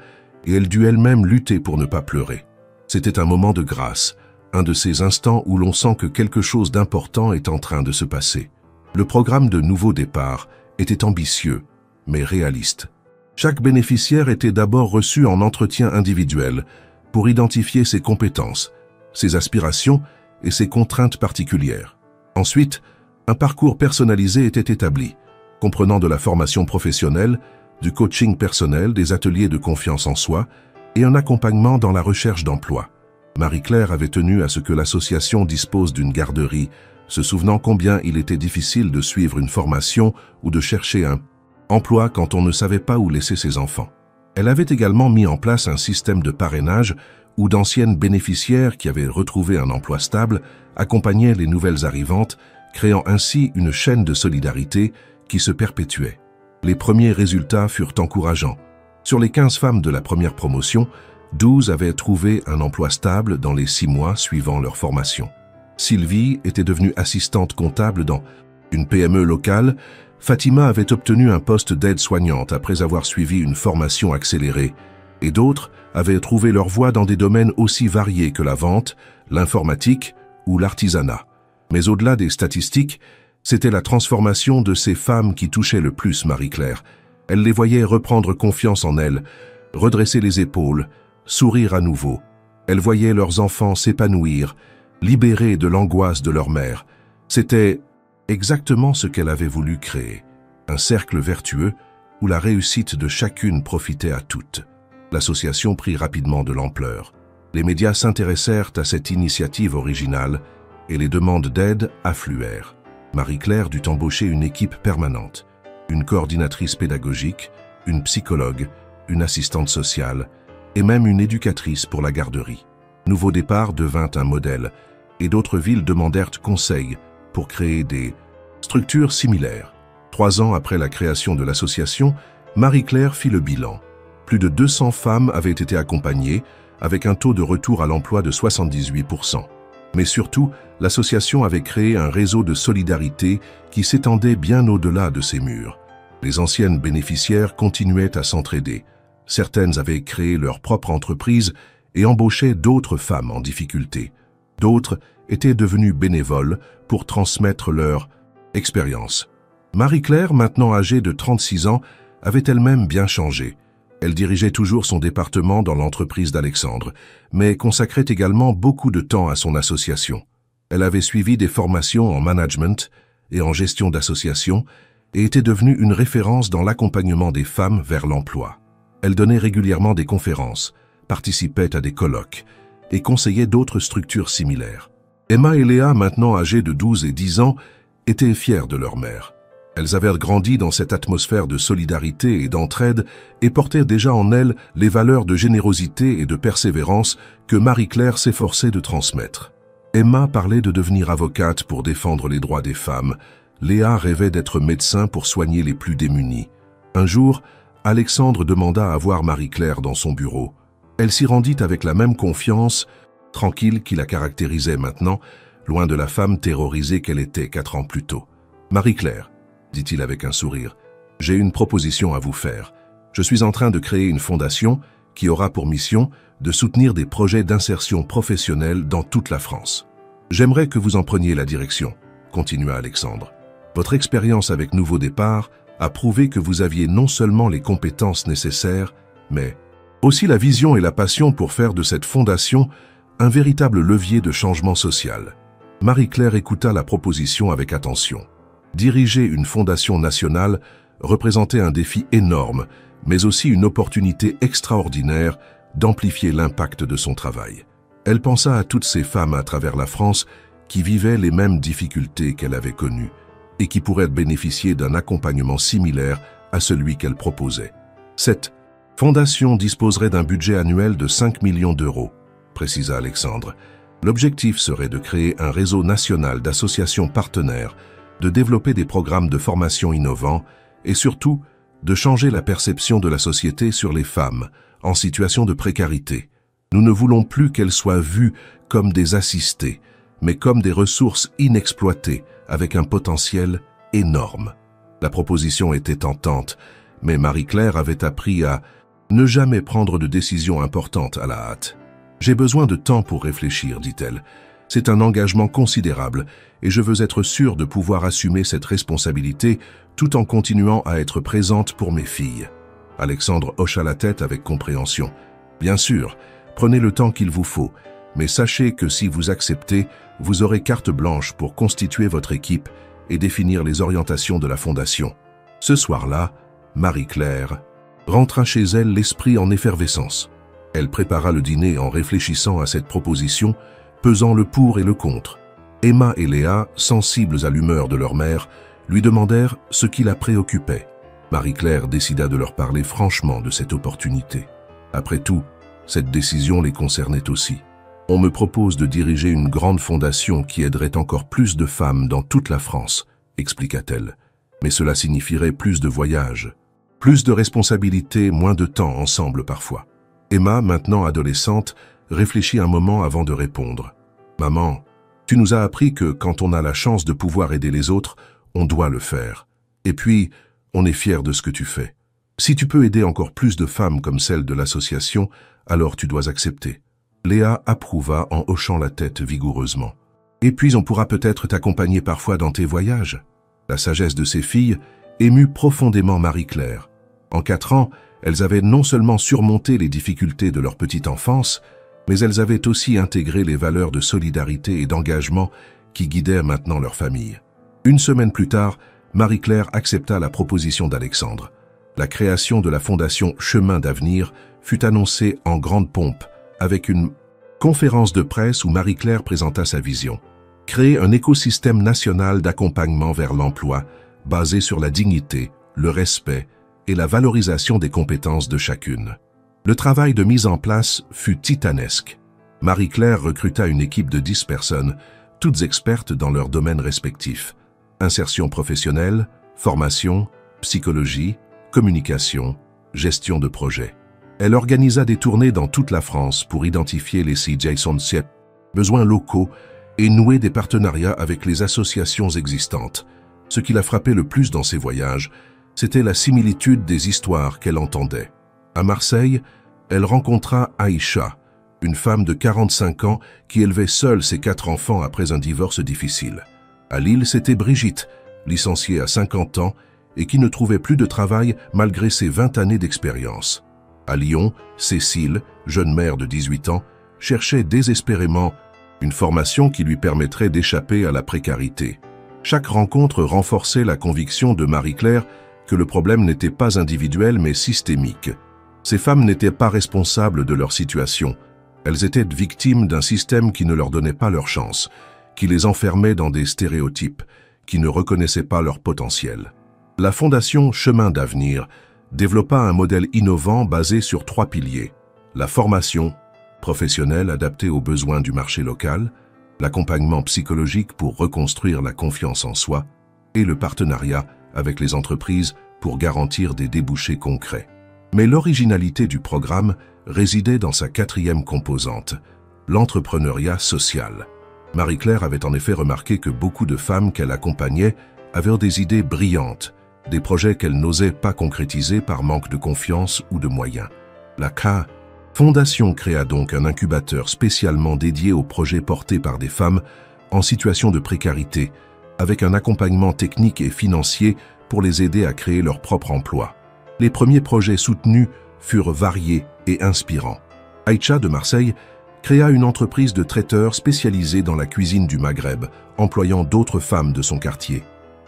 et elle dut elle-même lutter pour ne pas pleurer. C'était un moment de grâce, un de ces instants où l'on sent que quelque chose d'important est en train de se passer. Le programme de Nouveau Départ était ambitieux, mais réaliste. Chaque bénéficiaire était d'abord reçu en entretien individuel pour identifier ses compétences, ses aspirations et ses contraintes particulières. Ensuite, un parcours personnalisé était établi, comprenant de la formation professionnelle, du coaching personnel, des ateliers de confiance en soi et un accompagnement dans la recherche d'emploi. Marie-Claire avait tenu à ce que l'association dispose d'une garderie, se souvenant combien il était difficile de suivre une formation ou de chercher un emploi quand on ne savait pas où laisser ses enfants. Elle avait également mis en place un système de parrainage où d'anciennes bénéficiaires qui avaient retrouvé un emploi stable accompagnaient les nouvelles arrivantes, créant ainsi une chaîne de solidarité qui se perpétuait. Les premiers résultats furent encourageants. Sur les 15 femmes de la première promotion, 12 avaient trouvé un emploi stable dans les 6 mois suivant leur formation. Sylvie était devenue assistante comptable dans une PME locale. Fatima avait obtenu un poste d'aide-soignante après avoir suivi une formation accélérée, et d'autres avaient trouvé leur voie dans des domaines aussi variés que la vente, l'informatique ou l'artisanat. Mais au-delà des statistiques, c'était la transformation de ces femmes qui touchait le plus Marie-Claire. Elle les voyait reprendre confiance en elles, redresser les épaules, sourire à nouveau. Elle voyait leurs enfants s'épanouir, libérés de l'angoisse de leur mère. C'était exactement ce qu'elle avait voulu créer, un cercle vertueux où la réussite de chacune profitait à toutes. L'association prit rapidement de l'ampleur. Les médias s'intéressèrent à cette initiative originale et les demandes d'aide affluèrent. Marie-Claire dut embaucher une équipe permanente, une coordinatrice pédagogique, une psychologue, une assistante sociale et même une éducatrice pour la garderie. Nouveau Départ devint un modèle et d'autres villes demandèrent conseil pour créer des structures similaires. 3 ans après la création de l'association, Marie-Claire fit le bilan. Plus de 200 femmes avaient été accompagnées avec un taux de retour à l'emploi de 78%. Mais surtout, l'association avait créé un réseau de solidarité qui s'étendait bien au-delà de ses murs. Les anciennes bénéficiaires continuaient à s'entraider. Certaines avaient créé leur propre entreprise et embauchaient d'autres femmes en difficulté. D'autres étaient devenues bénévoles pour transmettre leur expérience. Marie-Claire, maintenant âgée de 36 ans, avait elle-même bien changé. Elle dirigeait toujours son département dans l'entreprise d'Alexandre, mais consacrait également beaucoup de temps à son association. Elle avait suivi des formations en management et en gestion d'association et était devenue une référence dans l'accompagnement des femmes vers l'emploi. Elle donnait régulièrement des conférences, participait à des colloques et conseillait d'autres structures similaires. Emma et Léa, maintenant âgées de 12 et 10 ans, étaient fières de leur mère. Elles avaient grandi dans cette atmosphère de solidarité et d'entraide et portaient déjà en elles les valeurs de générosité et de persévérance que Marie-Claire s'efforçait de transmettre. Emma parlait de devenir avocate pour défendre les droits des femmes. Léa rêvait d'être médecin pour soigner les plus démunis. Un jour, Alexandre demanda à voir Marie-Claire dans son bureau. Elle s'y rendit avec la même confiance, tranquille qui la caractérisait maintenant, loin de la femme terrorisée qu'elle était 4 ans plus tôt. « Marie-Claire, dit-il avec un sourire, j'ai une proposition à vous faire. Je suis en train de créer une fondation qui aura pour mission de soutenir des projets d'insertion professionnelle dans toute la France. J'aimerais que vous en preniez la direction, continua Alexandre. Votre expérience avec Nouveau Départ a prouvé que vous aviez non seulement les compétences nécessaires, mais aussi la vision et la passion pour faire de cette fondation un véritable levier de changement social. Marie-Claire écouta la proposition avec attention. Diriger une fondation nationale représentait un défi énorme, mais aussi une opportunité extraordinaire d'amplifier l'impact de son travail. Elle pensa à toutes ces femmes à travers la France qui vivaient les mêmes difficultés qu'elle avait connues et qui pourraient bénéficier d'un accompagnement similaire à celui qu'elle proposait. Cette fondation disposerait d'un budget annuel de 5 millions d'euros, précisa Alexandre. L'objectif serait de créer un réseau national d'associations partenaires, de développer des programmes de formation innovants et surtout de changer la perception de la société sur les femmes en situation de précarité. Nous ne voulons plus qu'elles soient vues comme des assistées, mais comme des ressources inexploitées avec un potentiel énorme. La proposition était tentante, mais Marie-Claire avait appris à ne jamais prendre de décisions importantes à la hâte. « J'ai besoin de temps pour réfléchir, dit-elle. C'est un engagement considérable et je veux être sûre de pouvoir assumer cette responsabilité tout en continuant à être présente pour mes filles. » Alexandre hocha la tête avec compréhension. « Bien sûr, prenez le temps qu'il vous faut, mais sachez que si vous acceptez, vous aurez carte blanche pour constituer votre équipe et définir les orientations de la fondation. » Ce soir-là, Marie-Claire rentra chez elle l'esprit en effervescence. Elle prépara le dîner en réfléchissant à cette proposition, pesant le pour et le contre. Emma et Léa, sensibles à l'humeur de leur mère, lui demandèrent ce qui la préoccupait. Marie-Claire décida de leur parler franchement de cette opportunité. Après tout, cette décision les concernait aussi. « On me propose de diriger une grande fondation qui aiderait encore plus de femmes dans toute la France, » expliqua-t-elle. « Mais cela signifierait plus de voyages, plus de responsabilités, moins de temps ensemble parfois. » Emma, maintenant adolescente, réfléchit un moment avant de répondre. « Maman, tu nous as appris que quand on a la chance de pouvoir aider les autres, on doit le faire. Et puis, on est fier de ce que tu fais. Si tu peux aider encore plus de femmes comme celle de l'association, alors tu dois accepter. » Léa approuva en hochant la tête vigoureusement. « Et puis on pourra peut-être t'accompagner parfois dans tes voyages. » La sagesse de ses filles émut profondément Marie-Claire. En 4 ans, elles avaient non seulement surmonté les difficultés de leur petite enfance, mais elles avaient aussi intégré les valeurs de solidarité et d'engagement qui guidèrent maintenant leur famille. Une semaine plus tard, Marie-Claire accepta la proposition d'Alexandre. La création de la fondation Chemin d'avenir fut annoncée en grande pompe, avec une conférence de presse où Marie-Claire présenta sa vision. Créer un écosystème national d'accompagnement vers l'emploi, basé sur la dignité, le respect et la valorisation des compétences de chacune. Le travail de mise en place fut titanesque. Marie-Claire recruta une équipe de 10 personnes, toutes expertes dans leurs domaines respectifs. Insertion professionnelle, formation, psychologie, communication, gestion de projet. Elle organisa des tournées dans toute la France pour identifier les CJ107 besoins locaux et nouer des partenariats avec les associations existantes. Ce qui la frappait le plus dans ses voyages, c'était la similitude des histoires qu'elle entendait. À Marseille, elle rencontra Aïcha, une femme de 45 ans qui élevait seule ses 4 enfants après un divorce difficile. À Lille, c'était Brigitte, licenciée à 50 ans et qui ne trouvait plus de travail malgré ses 20 années d'expérience. À Lyon, Cécile, jeune mère de 18 ans, cherchait désespérément une formation qui lui permettrait d'échapper à la précarité. Chaque rencontre renforçait la conviction de Marie-Claire que le problème n'était pas individuel mais systémique. Ces femmes n'étaient pas responsables de leur situation. Elles étaient victimes d'un système qui ne leur donnait pas leur chance, qui les enfermait dans des stéréotypes, qui ne reconnaissait pas leur potentiel. La fondation Chemin d'avenir développa un modèle innovant basé sur 3 piliers. La formation professionnelle adaptée aux besoins du marché local, l'accompagnement psychologique pour reconstruire la confiance en soi et le partenariat avec les entreprises pour garantir des débouchés concrets. Mais l'originalité du programme résidait dans sa 4e composante, l'entrepreneuriat social. Marie-Claire avait en effet remarqué que beaucoup de femmes qu'elle accompagnait avaient des idées brillantes, des projets qu'elles n'osaient pas concrétiser par manque de confiance ou de moyens. La Fondation créa donc un incubateur spécialement dédié aux projets portés par des femmes en situation de précarité, avec un accompagnement technique et financier pour les aider à créer leur propre emploi. Les premiers projets soutenus furent variés et inspirants. Aïcha de Marseille créa une entreprise de traiteurs spécialisée dans la cuisine du Maghreb, employant d'autres femmes de son quartier.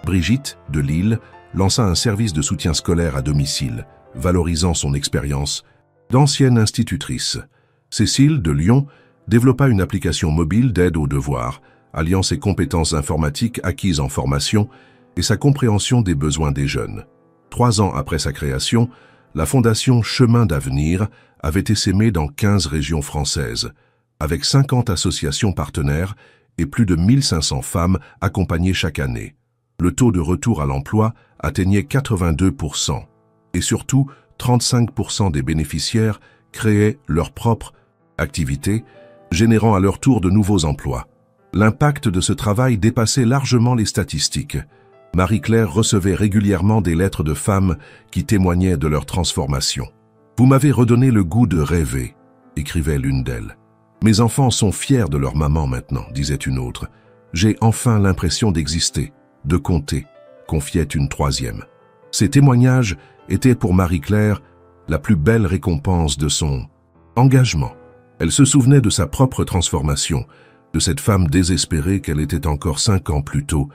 Brigitte, de Lille, lança un service de soutien scolaire à domicile, valorisant son expérience d'ancienne institutrice. Cécile, de Lyon, développa une application mobile d'aide aux devoirs, alliant ses compétences informatiques acquises en formation et sa compréhension des besoins des jeunes. 3 ans après sa création, la fondation Chemin d'avenir avait essaimé dans 15 régions françaises, avec 50 associations partenaires et plus de 1500 femmes accompagnées chaque année. Le taux de retour à l'emploi atteignait 82%, et surtout 35% des bénéficiaires créaient leur propre activité, générant à leur tour de nouveaux emplois. L'impact de ce travail dépassait largement les statistiques. Marie-Claire recevait régulièrement des lettres de femmes qui témoignaient de leur transformation. « Vous m'avez redonné le goût de rêver », écrivait l'une d'elles. « Mes enfants sont fiers de leur maman maintenant », disait une autre. « J'ai enfin l'impression d'exister, de compter », confiait une troisième. Ces témoignages étaient pour Marie-Claire la plus belle récompense de son engagement. Elle se souvenait de sa propre transformation, de cette femme désespérée qu'elle était encore 5 ans plus tôt,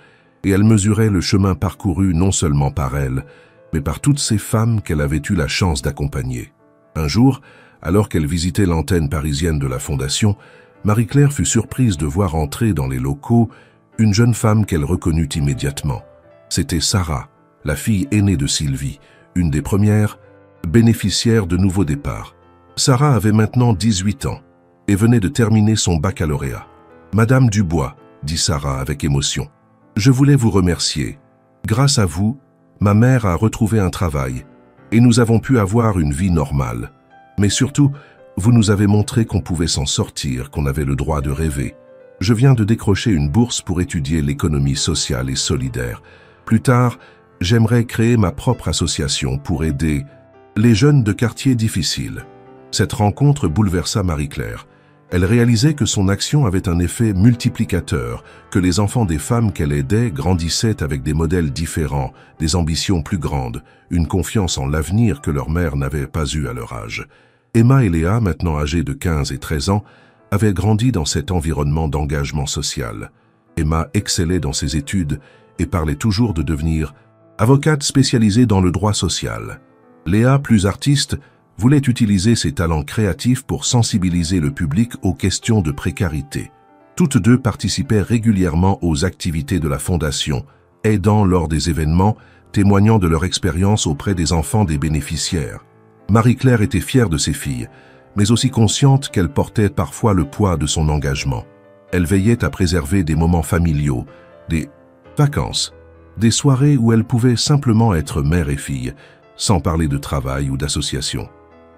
et elle mesurait le chemin parcouru non seulement par elle, mais par toutes ces femmes qu'elle avait eu la chance d'accompagner. Un jour, alors qu'elle visitait l'antenne parisienne de la Fondation, Marie-Claire fut surprise de voir entrer dans les locaux une jeune femme qu'elle reconnut immédiatement. C'était Sarah, la fille aînée de Sylvie, une des premières bénéficiaires de Nouveau Départ. Sarah avait maintenant 18 ans et venait de terminer son baccalauréat. « Madame Dubois », dit Sarah avec émotion, « je voulais vous remercier. Grâce à vous, ma mère a retrouvé un travail et nous avons pu avoir une vie normale. Mais surtout, vous nous avez montré qu'on pouvait s'en sortir, qu'on avait le droit de rêver. Je viens de décrocher une bourse pour étudier l'économie sociale et solidaire. Plus tard, j'aimerais créer ma propre association pour aider les jeunes de quartiers difficiles. » Cette rencontre bouleversa Marie-Claire. Elle réalisait que son action avait un effet multiplicateur, que les enfants des femmes qu'elle aidait grandissaient avec des modèles différents, des ambitions plus grandes, une confiance en l'avenir que leur mère n'avait pas eue à leur âge. Emma et Léa, maintenant âgées de 15 et 13 ans, avaient grandi dans cet environnement d'engagement social. Emma excellait dans ses études et parlait toujours de devenir avocate spécialisée dans le droit social. Léa, plus artiste, voulait utiliser ses talents créatifs pour sensibiliser le public aux questions de précarité. Toutes deux participaient régulièrement aux activités de la Fondation, aidant lors des événements, témoignant de leur expérience auprès des enfants des bénéficiaires. Marie-Claire était fière de ses filles, mais aussi consciente qu'elle portait parfois le poids de son engagement. Elle veillait à préserver des moments familiaux, des vacances, des soirées où elle pouvait simplement être mère et fille, sans parler de travail ou d'association.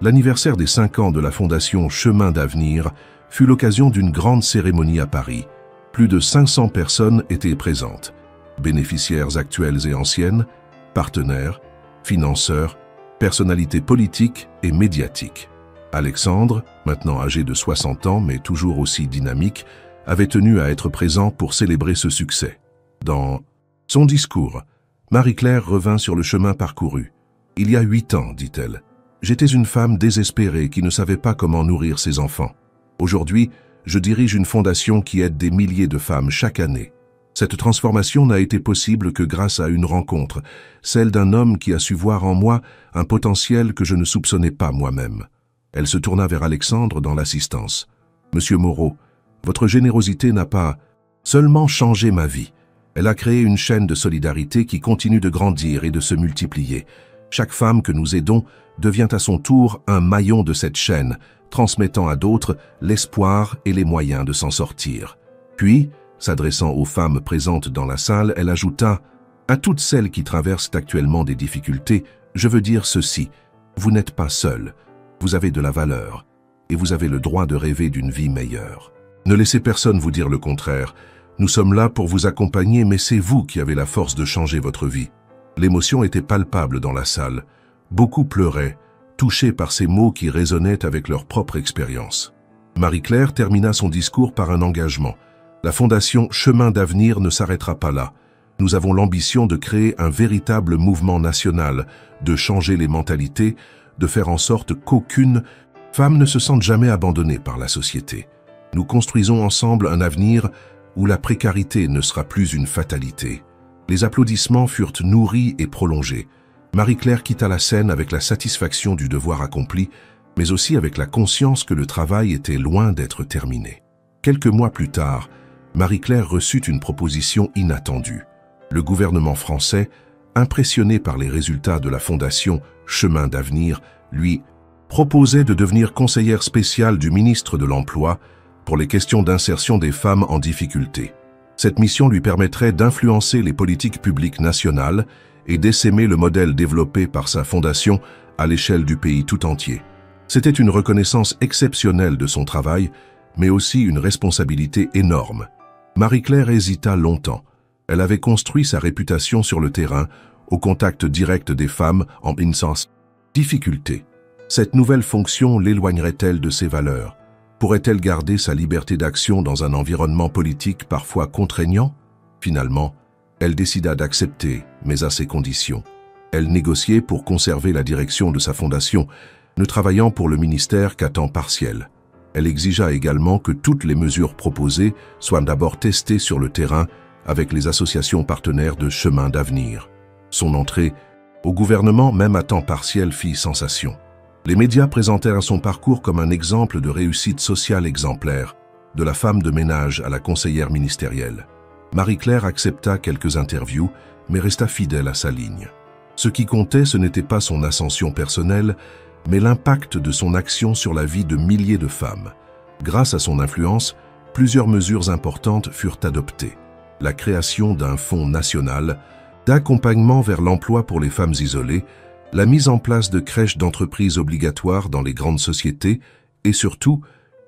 L'anniversaire des 5 ans de la Fondation Chemin d'avenir fut l'occasion d'une grande cérémonie à Paris. Plus de 500 personnes étaient présentes, bénéficiaires actuelles et anciennes, partenaires, financeurs, personnalités politiques et médiatiques. Alexandre, maintenant âgé de 60 ans mais toujours aussi dynamique, avait tenu à être présent pour célébrer ce succès. Dans son discours, Marie-Claire revint sur le chemin parcouru. « Il y a 8 ans, dit-elle, j'étais une femme désespérée qui ne savait pas comment nourrir ses enfants. Aujourd'hui, je dirige une fondation qui aide des milliers de femmes chaque année. Cette transformation n'a été possible que grâce à une rencontre, celle d'un homme qui a su voir en moi un potentiel que je ne soupçonnais pas moi-même. » Elle se tourna vers Alexandre dans l'assistance. « Monsieur Moreau, votre générosité n'a pas seulement changé ma vie. Elle a créé une chaîne de solidarité qui continue de grandir et de se multiplier. Chaque femme que nous aidons devient à son tour un maillon de cette chaîne, transmettant à d'autres l'espoir et les moyens de s'en sortir. » Puis, s'adressant aux femmes présentes dans la salle, elle ajouta « À toutes celles qui traversent actuellement des difficultés, je veux dire ceci, vous n'êtes pas seules, vous avez de la valeur, et vous avez le droit de rêver d'une vie meilleure. Ne laissez personne vous dire le contraire, nous sommes là pour vous accompagner, mais c'est vous qui avez la force de changer votre vie. » L'émotion était palpable dans la salle. Beaucoup pleuraient, touchés par ces mots qui résonnaient avec leur propre expérience. Marie-Claire termina son discours par un engagement. La Fondation Chemin d'avenir ne s'arrêtera pas là. Nous avons l'ambition de créer un véritable mouvement national, de changer les mentalités, de faire en sorte qu'aucune Femmes ne se sentent jamais abandonnées par la société. Nous construisons ensemble un avenir où la précarité ne sera plus une fatalité. Les applaudissements furent nourris et prolongés. Marie-Claire quitta la scène avec la satisfaction du devoir accompli, mais aussi avec la conscience que le travail était loin d'être terminé. Quelques mois plus tard, Marie-Claire reçut une proposition inattendue. Le gouvernement français, impressionné par les résultats de la fondation Chemin d'avenir, lui proposait de devenir conseillère spéciale du ministre de l'Emploi pour les questions d'insertion des femmes en difficulté. Cette mission lui permettrait d'influencer les politiques publiques nationales et d'essaimer le modèle développé par sa fondation à l'échelle du pays tout entier. C'était une reconnaissance exceptionnelle de son travail, mais aussi une responsabilité énorme. Marie-Claire hésita longtemps. Elle avait construit sa réputation sur le terrain, au contact direct des femmes en difficulté. Cette nouvelle fonction l'éloignerait-elle de ses valeurs? Pourrait-elle garder sa liberté d'action dans un environnement politique parfois contraignant? Finalement, elle décida d'accepter, mais à ses conditions. Elle négociait pour conserver la direction de sa fondation, ne travaillant pour le ministère qu'à temps partiel. Elle exigea également que toutes les mesures proposées soient d'abord testées sur le terrain avec les associations partenaires de Chemin d'avenir. Son entrée au gouvernement, même à temps partiel, fit sensation. Les médias présentèrent son parcours comme un exemple de réussite sociale exemplaire, de la femme de ménage à la conseillère ministérielle. Marie-Claire accepta quelques interviews, mais resta fidèle à sa ligne. Ce qui comptait, ce n'était pas son ascension personnelle, mais l'impact de son action sur la vie de milliers de femmes. Grâce à son influence, plusieurs mesures importantes furent adoptées. La création d'un fonds national d'accompagnement vers l'emploi pour les femmes isolées, la mise en place de crèches d'entreprises obligatoires dans les grandes sociétés et surtout,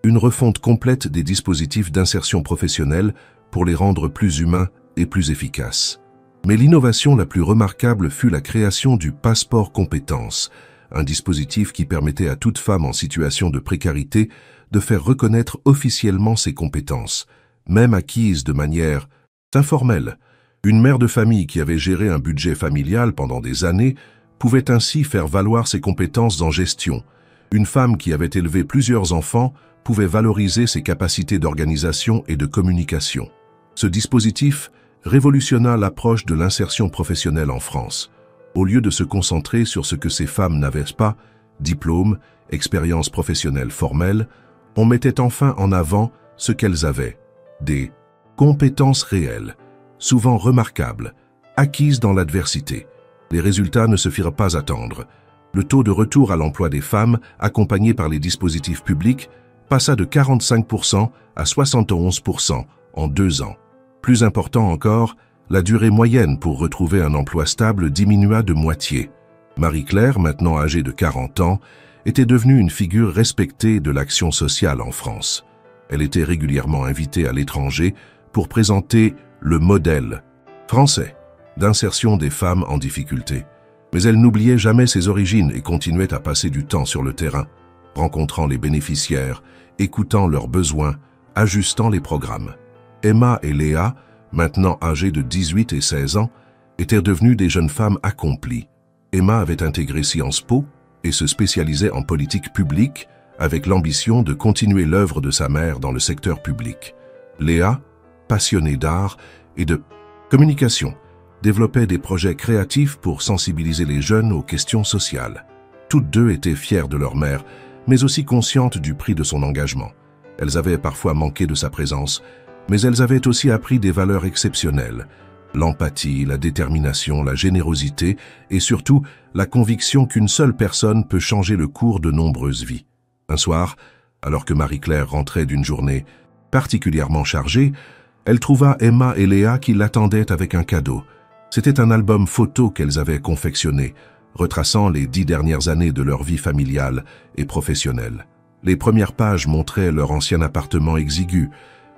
une refonte complète des dispositifs d'insertion professionnelle pour les rendre plus humains et plus efficaces. Mais l'innovation la plus remarquable fut la création du passeport compétences, un dispositif qui permettait à toute femme en situation de précarité de faire reconnaître officiellement ses compétences, même acquises de manière informelle. Une mère de famille qui avait géré un budget familial pendant des années pouvait ainsi faire valoir ses compétences en gestion. Une femme qui avait élevé plusieurs enfants pouvait valoriser ses capacités d'organisation et de communication. Ce dispositif révolutionna l'approche de l'insertion professionnelle en France. Au lieu de se concentrer sur ce que ces femmes n'avaient pas, diplôme, expérience professionnelle formelle, on mettait enfin en avant ce qu'elles avaient, des compétences réelles, souvent remarquables, acquises dans l'adversité. Les résultats ne se firent pas attendre. Le taux de retour à l'emploi des femmes, accompagné par les dispositifs publics, passa de 45% à 71% en 2 ans. Plus important encore, la durée moyenne pour retrouver un emploi stable diminua de moitié. Marie-Claire, maintenant âgée de 40 ans, était devenue une figure respectée de l'action sociale en France. Elle était régulièrement invitée à l'étranger pour présenter le modèle français d'insertion des femmes en difficulté. Mais elle n'oubliait jamais ses origines et continuait à passer du temps sur le terrain, rencontrant les bénéficiaires, écoutant leurs besoins, ajustant les programmes. Emma et Léa, maintenant âgées de 18 et 16 ans, étaient devenues des jeunes femmes accomplies. Emma avait intégré Sciences Po et se spécialisait en politique publique avec l'ambition de continuer l'œuvre de sa mère dans le secteur public. Léa, passionnée d'art et de communication, développait des projets créatifs pour sensibiliser les jeunes aux questions sociales. Toutes deux étaient fières de leur mère, mais aussi conscientes du prix de son engagement. Elles avaient parfois manqué de sa présence, mais elles avaient aussi appris des valeurs exceptionnelles: l'empathie, la détermination, la générosité et surtout la conviction qu'une seule personne peut changer le cours de nombreuses vies. Un soir, alors que Marie-Claire rentrait d'une journée particulièrement chargée, elle trouva Emma et Léa qui l'attendaient avec un cadeau. C'était un album photo qu'elles avaient confectionné, retraçant les 10 dernières années de leur vie familiale et professionnelle. Les premières pages montraient leur ancien appartement exigu,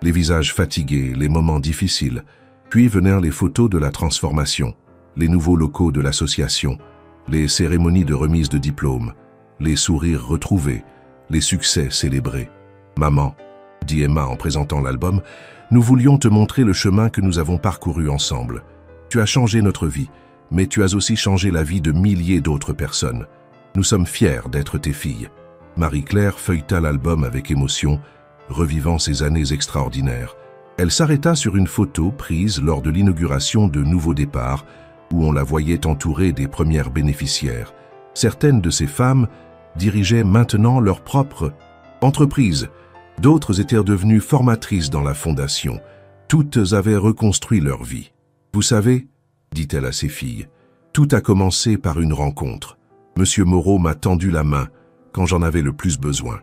les visages fatigués, les moments difficiles. Puis vinrent les photos de la transformation, les nouveaux locaux de l'association, les cérémonies de remise de diplômes, les sourires retrouvés, les succès célébrés. « Maman, » dit Emma en présentant l'album, « nous voulions te montrer le chemin que nous avons parcouru ensemble. Tu as changé notre vie, mais tu as aussi changé la vie de milliers d'autres personnes. Nous sommes fiers d'être tes filles. » Marie-Claire feuilleta l'album avec émotion, revivant ces années extraordinaires. Elle s'arrêta sur une photo prise lors de l'inauguration de Nouveau Départ, où on la voyait entourée des premières bénéficiaires. Certaines de ces femmes dirigeaient maintenant leur propre entreprise. D'autres étaient devenues formatrices dans la fondation. Toutes avaient reconstruit leur vie. « Vous savez, » dit-elle à ses filles, « tout a commencé par une rencontre. Monsieur Moreau m'a tendu la main quand j'en avais le plus besoin.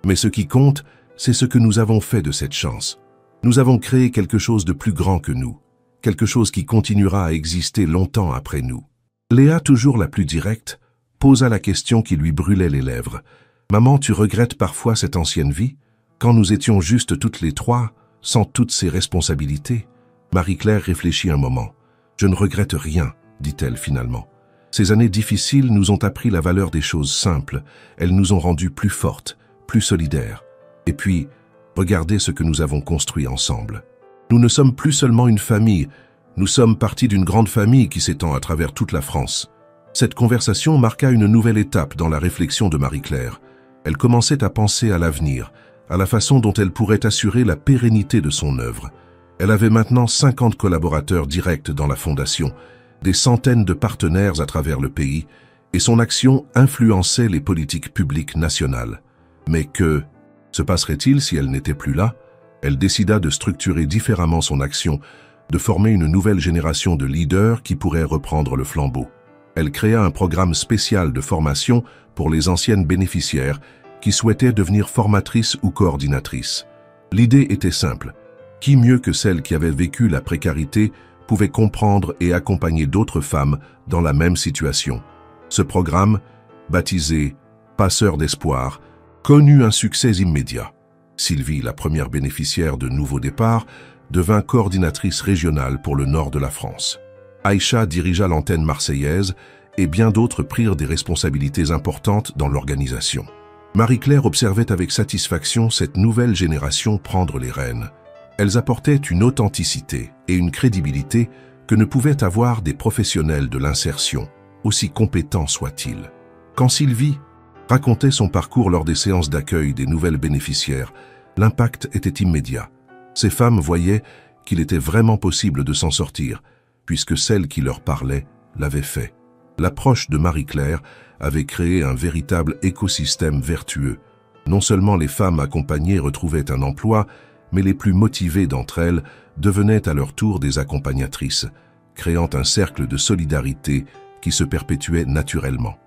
Mais ce qui compte, c'est ce que nous avons fait de cette chance. Nous avons créé quelque chose de plus grand que nous, quelque chose qui continuera à exister longtemps après nous. » Léa, toujours la plus directe, posa la question qui lui brûlait les lèvres. « Maman, tu regrettes parfois cette ancienne vie, quand nous étions juste toutes les trois, sans toutes ces responsabilités ?» Marie-Claire réfléchit un moment. « Je ne regrette rien, » dit-elle finalement. « Ces années difficiles nous ont appris la valeur des choses simples. Elles nous ont rendues plus fortes, plus solidaires. Et puis, regardez ce que nous avons construit ensemble. Nous ne sommes plus seulement une famille, nous sommes partie d'une grande famille qui s'étend à travers toute la France. » Cette conversation marqua une nouvelle étape dans la réflexion de Marie-Claire. Elle commençait à penser à l'avenir, à la façon dont elle pourrait assurer la pérennité de son œuvre. Elle avait maintenant 50 collaborateurs directs dans la fondation, des centaines de partenaires à travers le pays, et son action influençait les politiques publiques nationales. Mais que se passerait-il si elle n'était plus là? Elle décida de structurer différemment son action, de former une nouvelle génération de leaders qui pourraient reprendre le flambeau. Elle créa un programme spécial de formation pour les anciennes bénéficiaires qui souhaitaient devenir formatrices ou coordinatrices. L'idée était simple. Qui mieux que celle qui avait vécu la précarité pouvait comprendre et accompagner d'autres femmes dans la même situation? Ce programme, baptisé « Passeur d'espoir », connut un succès immédiat. Sylvie, la première bénéficiaire de Nouveau Départ, devint coordinatrice régionale pour le nord de la France. Aïcha dirigea l'antenne marseillaise et bien d'autres prirent des responsabilités importantes dans l'organisation. Marie-Claire observait avec satisfaction cette nouvelle génération prendre les rênes. Elles apportaient une authenticité et une crédibilité que ne pouvaient avoir des professionnels de l'insertion, aussi compétents soient-ils. Quand Sylvie racontait son parcours lors des séances d'accueil des nouvelles bénéficiaires, l'impact était immédiat. Ces femmes voyaient qu'il était vraiment possible de s'en sortir, puisque celle qui leur parlait l'avait fait. L'approche de Marie-Claire avait créé un véritable écosystème vertueux. Non seulement les femmes accompagnées retrouvaient un emploi, mais les plus motivées d'entre elles devenaient à leur tour des accompagnatrices, créant un cercle de solidarité qui se perpétuait naturellement.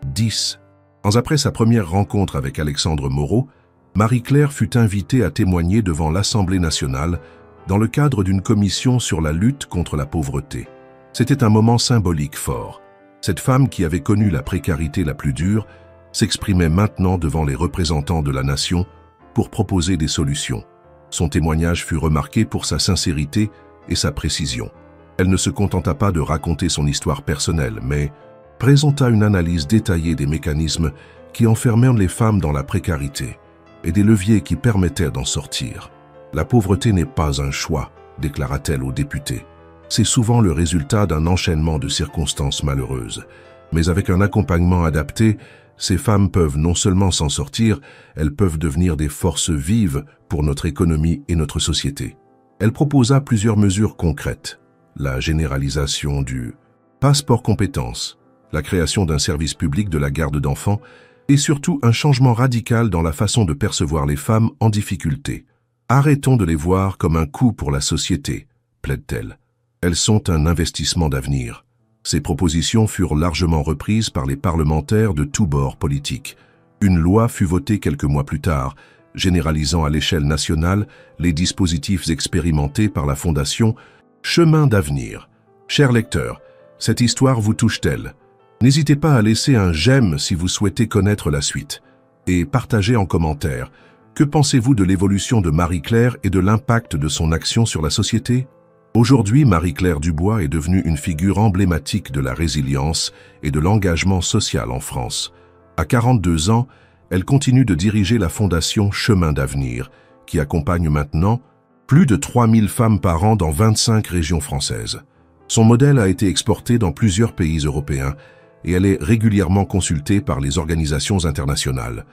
10 ans après sa première rencontre avec Alexandre Moreau, Marie-Claire fut invitée à témoigner devant l'Assemblée nationale dans le cadre d'une commission sur la lutte contre la pauvreté. C'était un moment symbolique fort. Cette femme qui avait connu la précarité la plus dure s'exprimait maintenant devant les représentants de la nation pour proposer des solutions. Son témoignage fut remarqué pour sa sincérité et sa précision. Elle ne se contenta pas de raconter son histoire personnelle, mais présenta une analyse détaillée des mécanismes qui enfermèrent les femmes dans la précarité et des leviers qui permettaient d'en sortir. « La pauvreté n'est pas un choix », déclara-t-elle aux députés. « C'est souvent le résultat d'un enchaînement de circonstances malheureuses. Mais avec un accompagnement adapté, ces femmes peuvent non seulement s'en sortir, elles peuvent devenir des forces vives pour notre économie et notre société. » Elle proposa plusieurs mesures concrètes. La généralisation du passeport compétences, la création d'un service public de la garde d'enfants et surtout un changement radical dans la façon de percevoir les femmes en difficulté. « Arrêtons de les voir comme un coût pour la société », plaide-t-elle. Elles sont un investissement d'avenir. Ces propositions furent largement reprises par les parlementaires de tous bords politiques. Une loi fut votée quelques mois plus tard, généralisant à l'échelle nationale les dispositifs expérimentés par la Fondation Chemin d'avenir. Chers lecteurs, cette histoire vous touche-t-elle? N'hésitez pas à laisser un j'aime si vous souhaitez connaître la suite. Et partagez en commentaire. Que pensez-vous de l'évolution de Marie-Claire et de l'impact de son action sur la société? Aujourd'hui, Marie-Claire Dubois est devenue une figure emblématique de la résilience et de l'engagement social en France. À 42 ans, elle continue de diriger la fondation Chemin d'avenir, qui accompagne maintenant plus de 3000 femmes par an dans 25 régions françaises. Son modèle a été exporté dans plusieurs pays européens et elle est régulièrement consultée par les organisations internationales.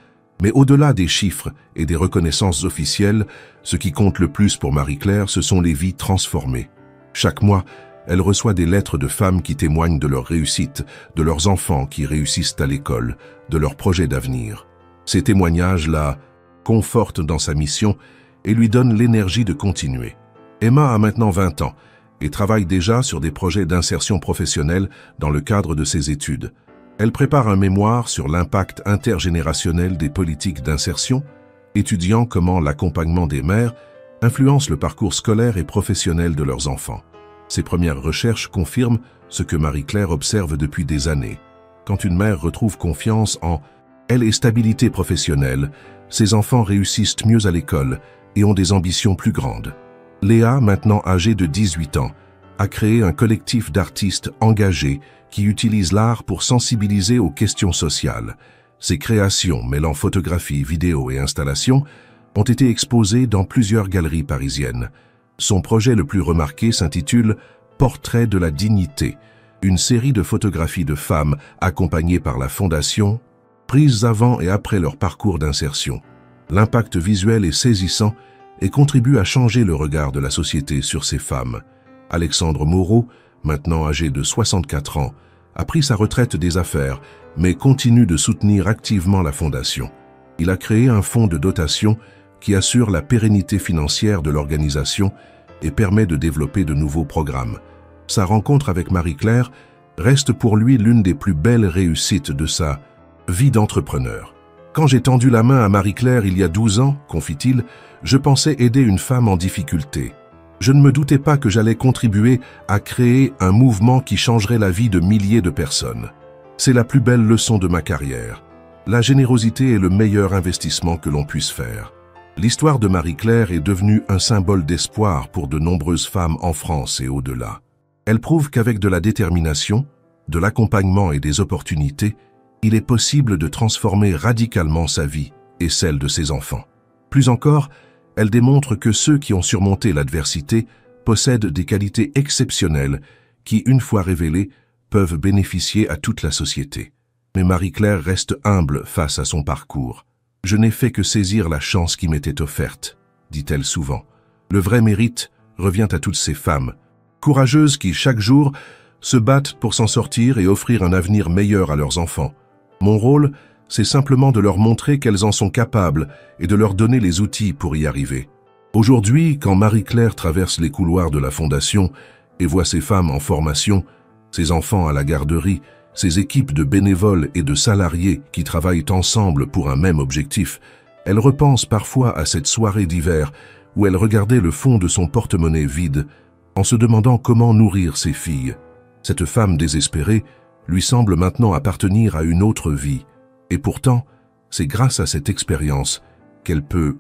Mais au-delà des chiffres et des reconnaissances officielles, ce qui compte le plus pour Marie-Claire, ce sont les vies transformées. Chaque mois, elle reçoit des lettres de femmes qui témoignent de leur réussite, de leurs enfants qui réussissent à l'école, de leurs projets d'avenir. Ces témoignages la confortent dans sa mission et lui donnent l'énergie de continuer. Emma a maintenant 20 ans et travaille déjà sur des projets d'insertion professionnelle dans le cadre de ses études. Elle prépare un mémoire sur l'impact intergénérationnel des politiques d'insertion, étudiant comment l'accompagnement des mères influence le parcours scolaire et professionnel de leurs enfants. Ses premières recherches confirment ce que Marie-Claire observe depuis des années. Quand une mère retrouve confiance en elle et stabilité professionnelle, ses enfants réussissent mieux à l'école et ont des ambitions plus grandes. Léa, maintenant âgée de 18 ans, a créé un collectif d'artistes engagés qui utilisent l'art pour sensibiliser aux questions sociales. Ses créations, mêlant photographie, vidéo et installation, ont été exposées dans plusieurs galeries parisiennes. Son projet le plus remarqué s'intitule « Portrait de la dignité », une série de photographies de femmes accompagnées par la Fondation, prises avant et après leur parcours d'insertion. L'impact visuel est saisissant et contribue à changer le regard de la société sur ces femmes. Alexandre Moreau, maintenant âgé de 64 ans, a pris sa retraite des affaires, mais continue de soutenir activement la Fondation. Il a créé un fonds de dotation qui assure la pérennité financière de l'organisation et permet de développer de nouveaux programmes. Sa rencontre avec Marie-Claire reste pour lui l'une des plus belles réussites de sa vie d'entrepreneur. Quand j'ai tendu la main à Marie-Claire il y a 12 ans, confie-t-il, je pensais aider une femme en difficulté. Je ne me doutais pas que j'allais contribuer à créer un mouvement qui changerait la vie de milliers de personnes. C'est la plus belle leçon de ma carrière. La générosité est le meilleur investissement que l'on puisse faire. L'histoire de Marie-Claire est devenue un symbole d'espoir pour de nombreuses femmes en France et au-delà. Elle prouve qu'avec de la détermination, de l'accompagnement et des opportunités, il est possible de transformer radicalement sa vie et celle de ses enfants. Plus encore, elle démontre que ceux qui ont surmonté l'adversité possèdent des qualités exceptionnelles qui, une fois révélées, peuvent bénéficier à toute la société. Mais Marie-Claire reste humble face à son parcours. « Je n'ai fait que saisir la chance qui m'était offerte », dit-elle souvent. Le vrai mérite revient à toutes ces femmes, courageuses qui, chaque jour, se battent pour s'en sortir et offrir un avenir meilleur à leurs enfants. Mon rôle, c'est simplement de leur montrer qu'elles en sont capables et de leur donner les outils pour y arriver. Aujourd'hui, quand Marie-Claire traverse les couloirs de la Fondation et voit ses femmes en formation, ses enfants à la garderie, ses équipes de bénévoles et de salariés qui travaillent ensemble pour un même objectif, elle repense parfois à cette soirée d'hiver où elle regardait le fond de son porte-monnaie vide en se demandant comment nourrir ses filles. Cette femme désespérée lui semble maintenant appartenir à une autre vie. Et pourtant, c'est grâce à cette expérience qu'elle peut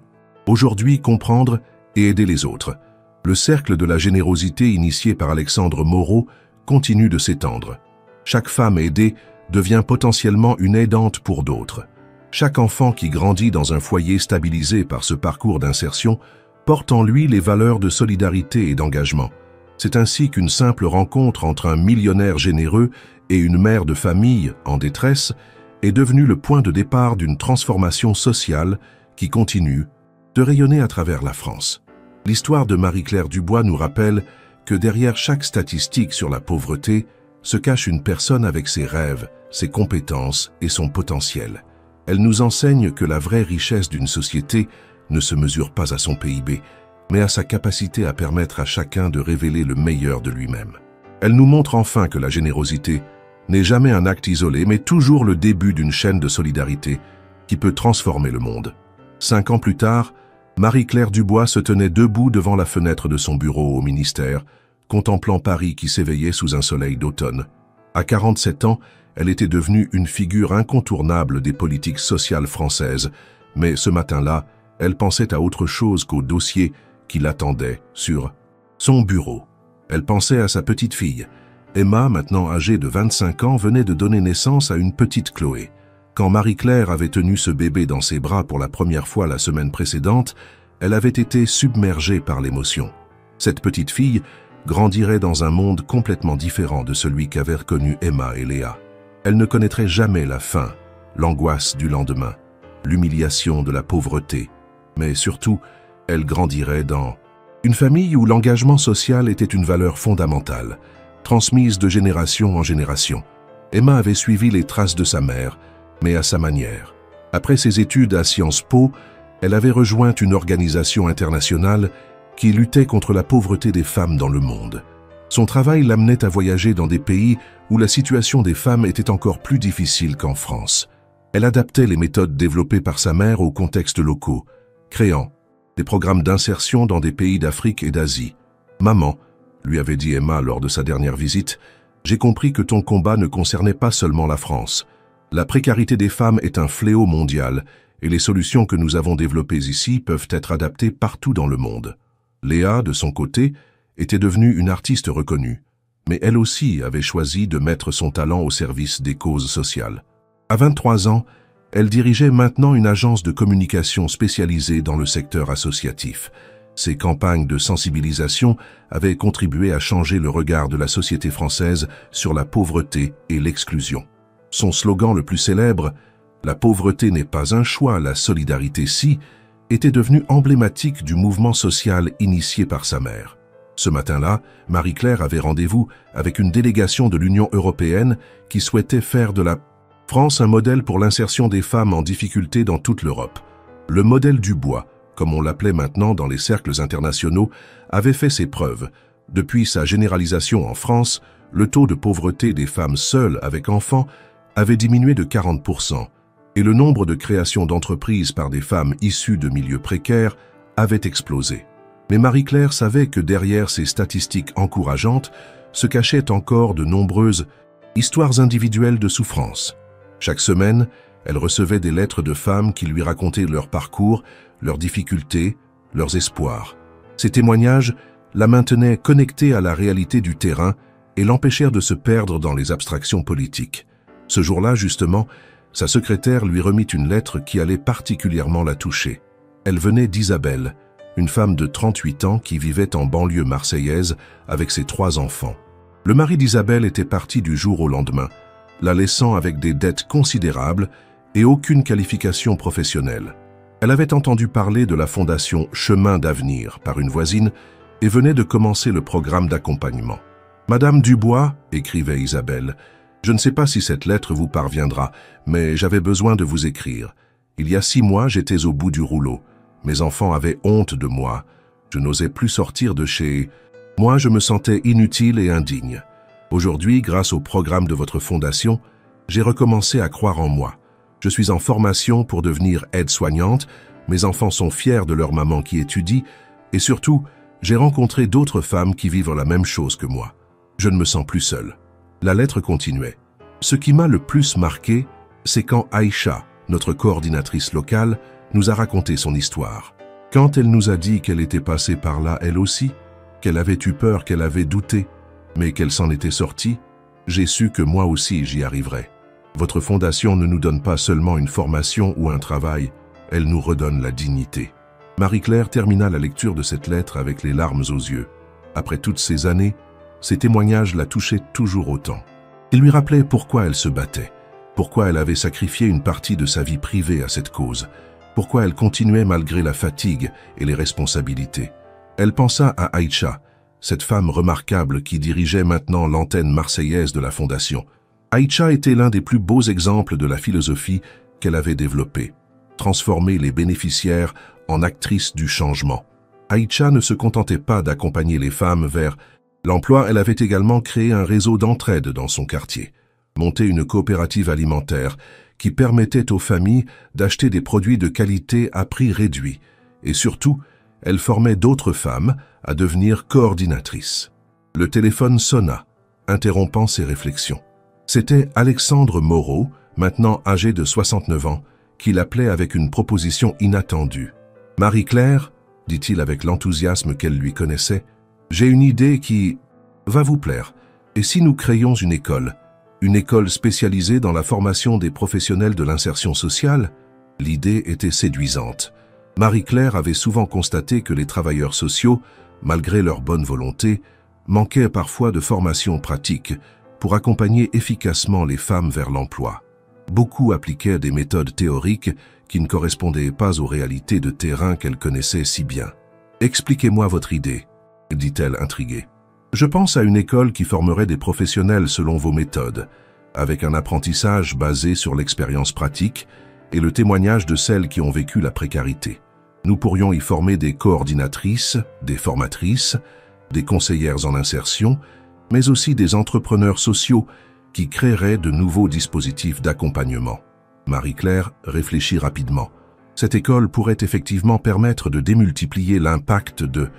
aujourd'hui comprendre et aider les autres. Le cercle de la générosité initié par Alexandre Moreau continue de s'étendre. Chaque femme aidée devient potentiellement une aidante pour d'autres. Chaque enfant qui grandit dans un foyer stabilisé par ce parcours d'insertion porte en lui les valeurs de solidarité et d'engagement. C'est ainsi qu'une simple rencontre entre un millionnaire généreux et une mère de famille en détresse est devenue le point de départ d'une transformation sociale qui continue de rayonner à travers la France. L'histoire de Marie-Claire Dubois nous rappelle que derrière chaque statistique sur la pauvreté se cache une personne avec ses rêves, ses compétences et son potentiel. Elle nous enseigne que la vraie richesse d'une société ne se mesure pas à son PIB, mais à sa capacité à permettre à chacun de révéler le meilleur de lui-même. Elle nous montre enfin que la générosité n'est jamais un acte isolé, mais toujours le début d'une chaîne de solidarité qui peut transformer le monde. 5 ans plus tard, Marie-Claire Dubois se tenait debout devant la fenêtre de son bureau au ministère, contemplant Paris qui s'éveillait sous un soleil d'automne. À 47 ans, elle était devenue une figure incontournable des politiques sociales françaises, mais ce matin-là, elle pensait à autre chose qu'au dossier qui l'attendait sur son bureau. Elle pensait à sa petite fille. Emma, maintenant âgée de 25 ans, venait de donner naissance à une petite Chloé. Quand Marie-Claire avait tenu ce bébé dans ses bras pour la première fois la semaine précédente, elle avait été submergée par l'émotion. Cette petite fille grandirait dans un monde complètement différent de celui qu'avaient reconnu Emma et Léa. Elle ne connaîtrait jamais la faim, l'angoisse du lendemain. l'humiliation de la pauvreté. Mais surtout, elle grandirait dans une famille où l'engagement social était une valeur fondamentale, transmise de génération en génération. Emma avait suivi les traces de sa mère, mais à sa manière. Après ses études à Sciences Po, elle avait rejoint une organisation internationale qui luttait contre la pauvreté des femmes dans le monde. Son travail l'amenait à voyager dans des pays où la situation des femmes était encore plus difficile qu'en France. Elle adaptait les méthodes développées par sa mère aux contextes locaux, créant des programmes d'insertion dans des pays d'Afrique et d'Asie. « Maman », lui avait dit Emma lors de sa dernière visite, « j'ai compris que ton combat ne concernait pas seulement la France. La précarité des femmes est un fléau mondial et les solutions que nous avons développées ici peuvent être adaptées partout dans le monde. » Léa, de son côté, était devenue une artiste reconnue, mais elle aussi avait choisi de mettre son talent au service des causes sociales. À 23 ans, elle dirigeait maintenant une agence de communication spécialisée dans le secteur associatif. Ses campagnes de sensibilisation avaient contribué à changer le regard de la société française sur la pauvreté et l'exclusion. Son slogan le plus célèbre, « La pauvreté n'est pas un choix, la solidarité si », était devenu emblématique du mouvement social initié par sa mère. Ce matin-là, Marie-Claire avait rendez-vous avec une délégation de l'Union européenne qui souhaitait faire de la France un modèle pour l'insertion des femmes en difficulté dans toute l'Europe. Le modèle du bois, comme on l'appelait maintenant dans les cercles internationaux, avait fait ses preuves. Depuis sa généralisation en France, le taux de pauvreté des femmes seules avec enfants avait diminué de 40%, et le nombre de créations d'entreprises par des femmes issues de milieux précaires avait explosé. Mais Marie-Claire savait que derrière ces statistiques encourageantes se cachaient encore de nombreuses histoires individuelles de souffrance. Chaque semaine, elle recevait des lettres de femmes qui lui racontaient leur parcours, leurs difficultés, leurs espoirs. Ces témoignages la maintenaient connectée à la réalité du terrain et l'empêchèrent de se perdre dans les abstractions politiques. Ce jour-là, justement, sa secrétaire lui remit une lettre qui allait particulièrement la toucher. Elle venait d'Isabelle, une femme de 38 ans qui vivait en banlieue marseillaise avec ses 3 enfants. Le mari d'Isabelle était parti du jour au lendemain, la laissant avec des dettes considérables et aucune qualification professionnelle. Elle avait entendu parler de la fondation Chemin d'avenir par une voisine et venait de commencer le programme d'accompagnement. « Madame Dubois, écrivait Isabelle, je ne sais pas si cette lettre vous parviendra, mais j'avais besoin de vous écrire. Il y a 6 mois, j'étais au bout du rouleau. Mes enfants avaient honte de moi. Je n'osais plus sortir de chez... Moi, je me sentais inutile et indigne. Aujourd'hui, grâce au programme de votre fondation, j'ai recommencé à croire en moi. Je suis en formation pour devenir aide-soignante, mes enfants sont fiers de leur maman qui étudie, et surtout, j'ai rencontré d'autres femmes qui vivent la même chose que moi. Je ne me sens plus seule. » La lettre continuait. « Ce qui m'a le plus marqué, c'est quand Aïcha, notre coordinatrice locale, nous a raconté son histoire. Quand elle nous a dit qu'elle était passée par là elle aussi, qu'elle avait eu peur, qu'elle avait douté, mais qu'elle s'en était sortie, j'ai su que moi aussi j'y arriverais. Votre fondation ne nous donne pas seulement une formation ou un travail, elle nous redonne la dignité. » Marie-Claire termina la lecture de cette lettre avec les larmes aux yeux. Après toutes ces années, ces témoignages la touchaient toujours autant. Ils lui rappelaient pourquoi elle se battait, pourquoi elle avait sacrifié une partie de sa vie privée à cette cause, pourquoi elle continuait malgré la fatigue et les responsabilités. Elle pensa à Aïcha, cette femme remarquable qui dirigeait maintenant l'antenne marseillaise de la Fondation. Aïcha était l'un des plus beaux exemples de la philosophie qu'elle avait développée. Transformer les bénéficiaires en actrices du changement. Aïcha ne se contentait pas d'accompagner les femmes vers l'emploi, elle avait également créé un réseau d'entraide dans son quartier, monté une coopérative alimentaire qui permettait aux familles d'acheter des produits de qualité à prix réduit, et surtout, elle formait d'autres femmes à devenir coordinatrices. Le téléphone sonna, interrompant ses réflexions. C'était Alexandre Moreau, maintenant âgé de 69 ans, qui l'appelait avec une proposition inattendue. « Marie-Claire, dit-il avec l'enthousiasme qu'elle lui connaissait, j'ai une idée qui va vous plaire. Et si nous créions une école spécialisée dans la formation des professionnels de l'insertion sociale ?» L'idée était séduisante. Marie-Claire avait souvent constaté que les travailleurs sociaux, malgré leur bonne volonté, manquaient parfois de formation pratique pour accompagner efficacement les femmes vers l'emploi. Beaucoup appliquaient des méthodes théoriques qui ne correspondait pas aux réalités de terrain qu'elle connaissait si bien. « Expliquez-moi votre idée », dit-elle intriguée. « Je pense à une école qui formerait des professionnels selon vos méthodes, avec un apprentissage basé sur l'expérience pratique et le témoignage de celles qui ont vécu la précarité. Nous pourrions y former des coordinatrices, des formatrices, des conseillères en insertion, mais aussi des entrepreneurs sociaux qui créeraient de nouveaux dispositifs d'accompagnement. » Marie-Claire réfléchit rapidement. Cette école pourrait effectivement permettre de démultiplier l'impact de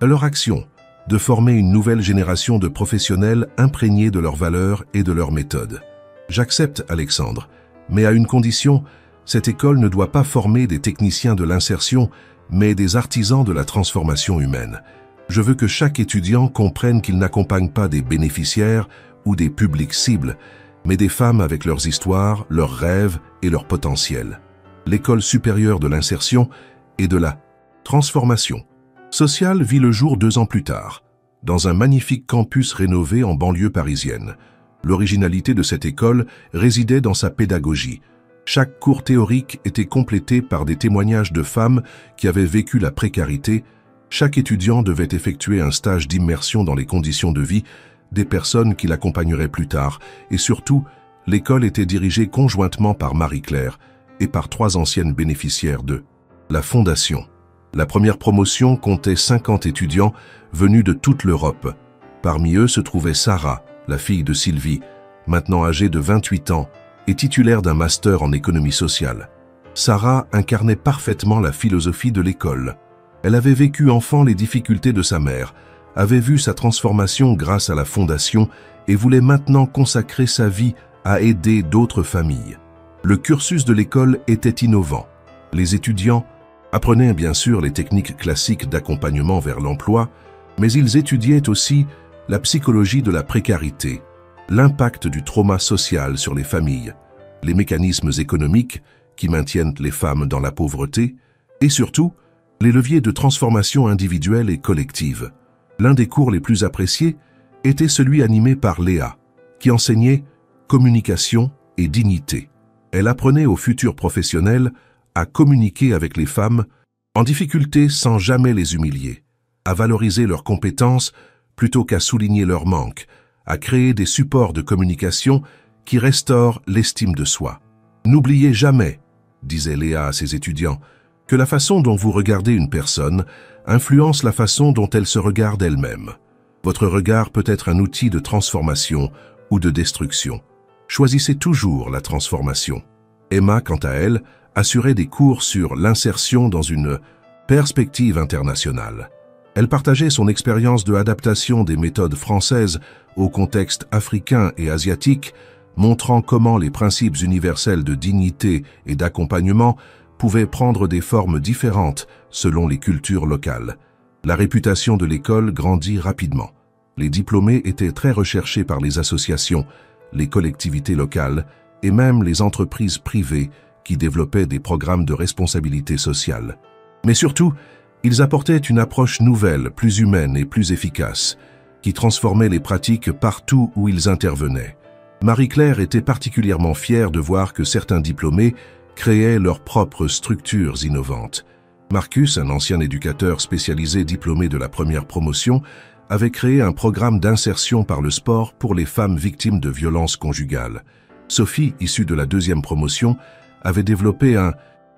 leur action, de former une nouvelle génération de professionnels imprégnés de leurs valeurs et de leurs méthodes. J'accepte, Alexandre, mais à une condition, cette école ne doit pas former des techniciens de l'insertion, mais des artisans de la transformation humaine. Je veux que chaque étudiant comprenne qu'il n'accompagne pas des bénéficiaires ou des publics cibles, mais des femmes avec leurs histoires, leurs rêves et leur potentiel. L'école supérieure de l'insertion et de la transformation sociale vit le jour 2 ans plus tard, dans un magnifique campus rénové en banlieue parisienne. L'originalité de cette école résidait dans sa pédagogie. Chaque cours théorique était complété par des témoignages de femmes qui avaient vécu la précarité. Chaque étudiant devait effectuer un stage d'immersion dans les conditions de vie des personnes qui l'accompagneraient plus tard, et surtout, l'école était dirigée conjointement par Marie-Claire et par 3 anciennes bénéficiaires de la Fondation. La première promotion comptait 50 étudiants venus de toute l'Europe. Parmi eux se trouvait Sarah, la fille de Sylvie, maintenant âgée de 28 ans et titulaire d'un master en économie sociale. Sarah incarnait parfaitement la philosophie de l'école. Elle avait vécu enfant les difficultés de sa mère, avait vu sa transformation grâce à la Fondation et voulait maintenant consacrer sa vie à aider d'autres familles. Le cursus de l'école était innovant. Les étudiants apprenaient bien sûr les techniques classiques d'accompagnement vers l'emploi, mais ils étudiaient aussi la psychologie de la précarité, l'impact du trauma social sur les familles, les mécanismes économiques qui maintiennent les femmes dans la pauvreté, et surtout, les leviers de transformation individuelle et collective. L'un des cours les plus appréciés était celui animé par Léa, qui enseignait communication et dignité. Elle apprenait aux futurs professionnels à communiquer avec les femmes en difficulté sans jamais les humilier, à valoriser leurs compétences plutôt qu'à souligner leurs manques, à créer des supports de communication qui restaurent l'estime de soi. N'oubliez jamais, disait Léa à ses étudiants, que la façon dont vous regardez une personne influence la façon dont elle se regarde elle-même. Votre regard peut être un outil de transformation ou de destruction. Choisissez toujours la transformation. Emma, quant à elle, assurait des cours sur l'insertion dans une perspective internationale. Elle partageait son expérience de adaptation des méthodes françaises au contexte africain et asiatique, montrant comment les principes universels de dignité et d'accompagnement pouvaient prendre des formes différentes selon les cultures locales. La réputation de l'école grandit rapidement. Les diplômés étaient très recherchés par les associations, les collectivités locales et même les entreprises privées qui développaient des programmes de responsabilité sociale. Mais surtout, ils apportaient une approche nouvelle, plus humaine et plus efficace, qui transformait les pratiques partout où ils intervenaient. Marie-Claire était particulièrement fière de voir que certains diplômés créaient leurs propres structures innovantes. Marcus, un ancien éducateur spécialisé diplômé de la première promotion, avait créé un programme d'insertion par le sport pour les femmes victimes de violences conjugales. Sophie, issue de la deuxième promotion, avait développé un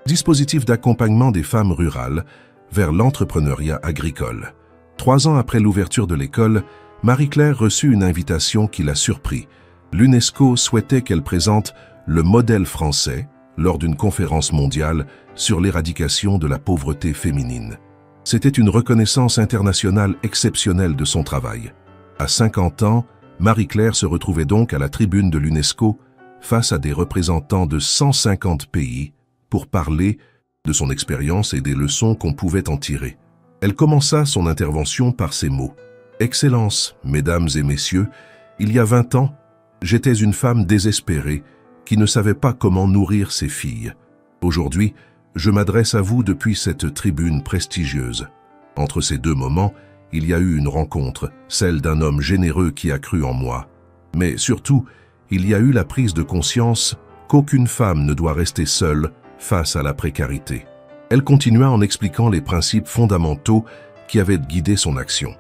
dispositif d'accompagnement des femmes rurales vers l'entrepreneuriat agricole. 3 ans après l'ouverture de l'école, Marie-Claire reçut une invitation qui la surprit. L'UNESCO souhaitait qu'elle présente le modèle français lors d'une conférence mondiale sur l'éradication de la pauvreté féminine. C'était une reconnaissance internationale exceptionnelle de son travail. À 50 ans, Marie-Claire se retrouvait donc à la tribune de l'UNESCO face à des représentants de 150 pays pour parler de son expérience et des leçons qu'on pouvait en tirer. Elle commença son intervention par ces mots. « Excellences, mesdames et messieurs, il y a 20 ans, j'étais une femme désespérée qui ne savait pas comment nourrir ses filles. Aujourd'hui, je m'adresse à vous depuis cette tribune prestigieuse. Entre ces 2 moments, il y a eu une rencontre, celle d'un homme généreux qui a cru en moi. Mais surtout, il y a eu la prise de conscience qu'aucune femme ne doit rester seule face à la précarité. Elle continua en expliquant les principes fondamentaux qui avaient guidé son action.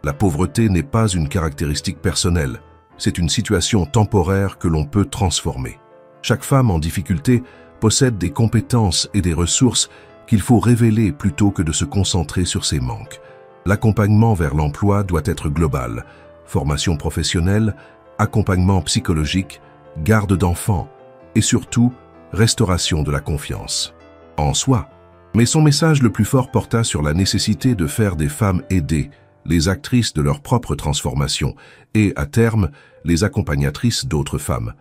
La pauvreté n'est pas une caractéristique personnelle, c'est une situation temporaire que l'on peut transformer. Chaque femme en difficulté possède des compétences et des ressources qu'il faut révéler plutôt que de se concentrer sur ses manques. L'accompagnement vers l'emploi doit être global. Formation professionnelle, accompagnement psychologique, garde d'enfants et surtout, restauration de la confiance en soi. Mais son message le plus fort porta sur la nécessité de faire des femmes aidées, les actrices de leur propre transformation et, à terme, les accompagnatrices d'autres femmes.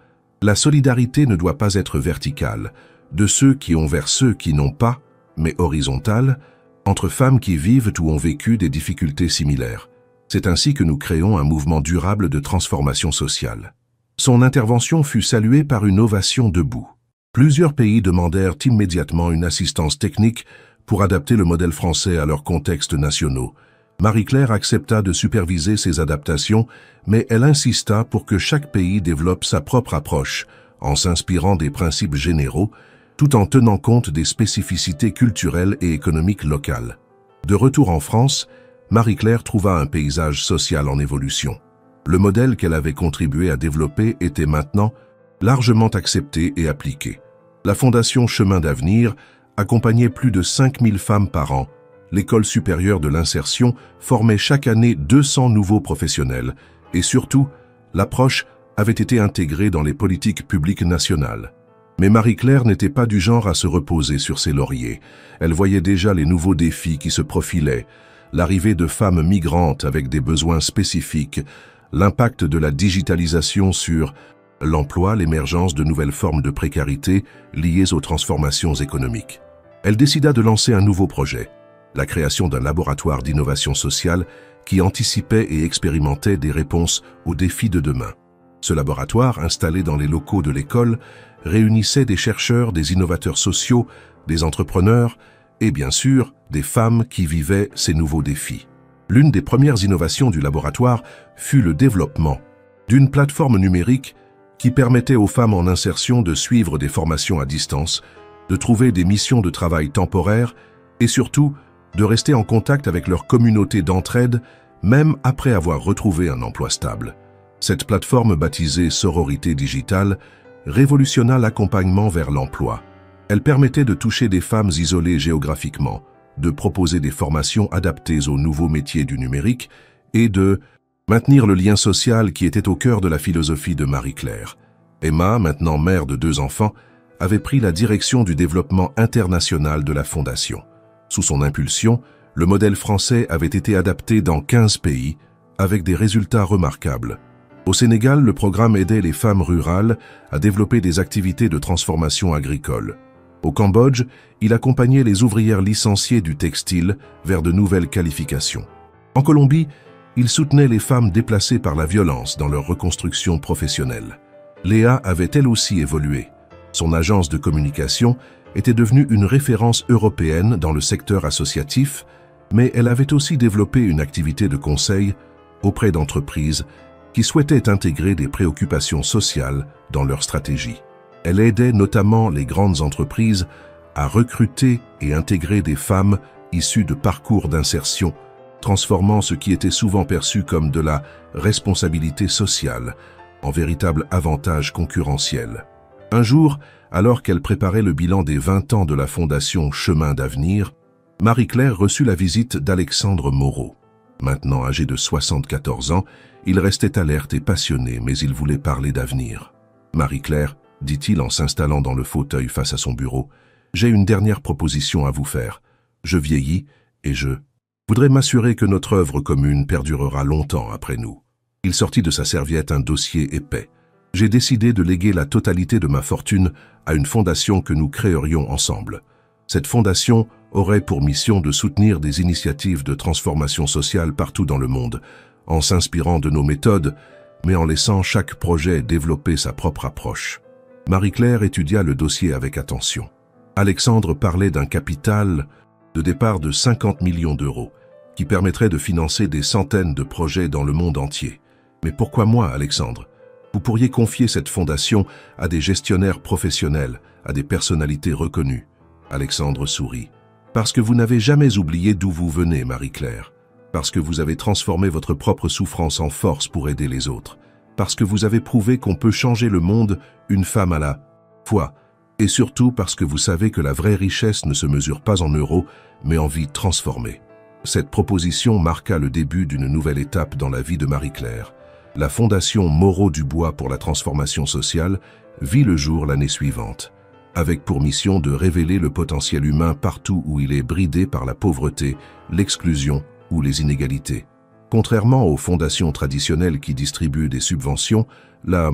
La solidarité ne doit pas être verticale, de ceux qui ont vers ceux qui n'ont pas, mais horizontale, entre femmes qui vivent ou ont vécu des difficultés similaires. C'est ainsi que nous créons un mouvement durable de transformation sociale. Son intervention fut saluée par une ovation debout. Plusieurs pays demandèrent immédiatement une assistance technique pour adapter le modèle français à leurs contextes nationaux. Marie-Claire accepta de superviser ces adaptations, mais elle insista pour que chaque pays développe sa propre approche, en s'inspirant des principes généraux, tout en tenant compte des spécificités culturelles et économiques locales. De retour en France, Marie-Claire trouva un paysage social en évolution. Le modèle qu'elle avait contribué à développer était maintenant largement accepté et appliqué. La Fondation Chemin d'Avenir accompagnait plus de 5000 femmes par an. L'École supérieure de l'insertion formait chaque année 200 nouveaux professionnels et surtout, l'approche avait été intégrée dans les politiques publiques nationales. Mais Marie-Claire n'était pas du genre à se reposer sur ses lauriers. Elle voyait déjà les nouveaux défis qui se profilaient, l'arrivée de femmes migrantes avec des besoins spécifiques, l'impact de la digitalisation sur l'emploi, l'émergence de nouvelles formes de précarité liées aux transformations économiques. Elle décida de lancer un nouveau projet, la création d'un laboratoire d'innovation sociale qui anticipait et expérimentait des réponses aux défis de demain. Ce laboratoire, installé dans les locaux de l'école, réunissait des chercheurs, des innovateurs sociaux, des entrepreneurs et bien sûr des femmes qui vivaient ces nouveaux défis. L'une des premières innovations du laboratoire fut le développement d'une plateforme numérique qui permettait aux femmes en insertion de suivre des formations à distance, de trouver des missions de travail temporaires et surtout de rester en contact avec leur communauté d'entraide même après avoir retrouvé un emploi stable. Cette plateforme baptisée Sororité Digitale révolutionna l'accompagnement vers l'emploi. Elle permettait de toucher des femmes isolées géographiquement, de proposer des formations adaptées aux nouveaux métiers du numérique et de maintenir le lien social qui était au cœur de la philosophie de Marie-Claire. Emma, maintenant mère de 2 enfants, avait pris la direction du développement international de la Fondation. Sous son impulsion, le modèle français avait été adapté dans 15 pays, avec des résultats remarquables. Au Sénégal, le programme aidait les femmes rurales à développer des activités de transformation agricole. Au Cambodge, il accompagnait les ouvrières licenciées du textile vers de nouvelles qualifications. En Colombie, il soutenait les femmes déplacées par la violence dans leur reconstruction professionnelle. Léa avait elle aussi évolué. Son agence de communication était devenue une référence européenne dans le secteur associatif, mais elle avait aussi développé une activité de conseil auprès d'entreprises qui souhaitaient intégrer des préoccupations sociales dans leur stratégie. Elle aidait notamment les grandes entreprises à recruter et intégrer des femmes issues de parcours d'insertion, transformant ce qui était souvent perçu comme de la responsabilité sociale en véritable avantage concurrentiel. Un jour, alors qu'elle préparait le bilan des 20 ans de la Fondation Chemin d'Avenir, Marie-Claire reçut la visite d'Alexandre Moreau. Maintenant âgé de 74 ans, il restait alerte et passionné, mais il voulait parler d'avenir. « Marie-Claire, dit-il en s'installant dans le fauteuil face à son bureau, j'ai une dernière proposition à vous faire. Je vieillis et je voudrais m'assurer que notre œuvre commune perdurera longtemps après nous. » Il sortit de sa serviette un dossier épais. « J'ai décidé de léguer la totalité de ma fortune à une fondation que nous créerions ensemble. Cette fondation aurait pour mission de soutenir des initiatives de transformation sociale partout dans le monde, en s'inspirant de nos méthodes, mais en laissant chaque projet développer sa propre approche. » Marie-Claire étudia le dossier avec attention. Alexandre parlait d'un capital de départ de 50 millions d'euros, qui permettrait de financer des centaines de projets dans le monde entier. « Mais pourquoi moi, Alexandre ? Vous pourriez confier cette fondation à des gestionnaires professionnels, à des personnalités reconnues. Alexandre sourit. Parce que vous n'avez jamais oublié d'où vous venez, Marie-Claire. Parce que vous avez transformé votre propre souffrance en force pour aider les autres. Parce que vous avez prouvé qu'on peut changer le monde une femme à la fois. Et surtout parce que vous savez que la vraie richesse ne se mesure pas en euros, mais en vies transformées. Cette proposition marqua le début d'une nouvelle étape dans la vie de Marie-Claire. La Fondation Moreau-Dubois pour la transformation sociale vit le jour l'année suivante, avec pour mission de révéler le potentiel humain partout où il est bridé par la pauvreté, l'exclusion ou les inégalités. Contrairement aux fondations traditionnelles qui distribuent des subventions, la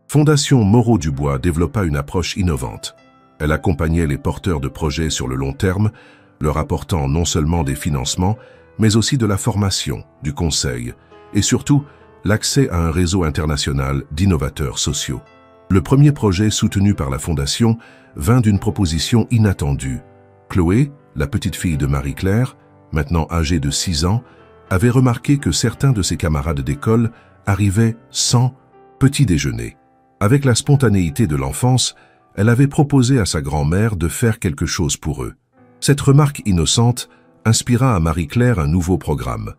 Fondation Moreau-Dubois développa une approche innovante. Elle accompagnait les porteurs de projets sur le long terme, leur apportant non seulement des financements, mais aussi de la formation, du conseil et surtout l'accès à un réseau international d'innovateurs sociaux. Le premier projet soutenu par la Fondation vint d'une proposition inattendue. Chloé, la petite fille de Marie-Claire, maintenant âgée de 6 ans, avait remarqué que certains de ses camarades d'école arrivaient sans petit déjeuner. Avec la spontanéité de l'enfance, elle avait proposé à sa grand-mère de faire quelque chose pour eux. Cette remarque innocente inspira à Marie-Claire un nouveau programme,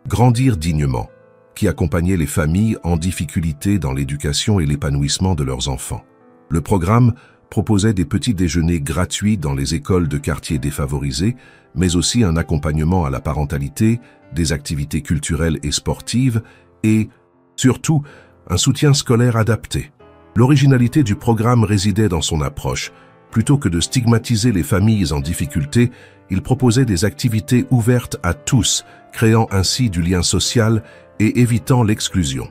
Grandir dignement, qui accompagnait les familles en difficulté dans l'éducation et l'épanouissement de leurs enfants. Le programme proposait des petits déjeuners gratuits dans les écoles de quartiers défavorisés, mais aussi un accompagnement à la parentalité, des activités culturelles et sportives et, surtout, un soutien scolaire adapté. L'originalité du programme résidait dans son approche. Plutôt que de stigmatiser les familles en difficulté, il proposait des activités ouvertes à tous, créant ainsi du lien social et évitant l'exclusion.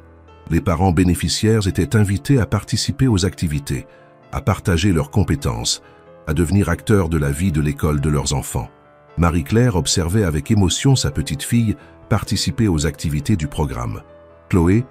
Les parents bénéficiaires étaient invités à participer aux activités, à partager leurs compétences, à devenir acteurs de la vie de l'école de leurs enfants. Marie-Claire observait avec émotion sa petite fille participer aux activités du programme. Chloé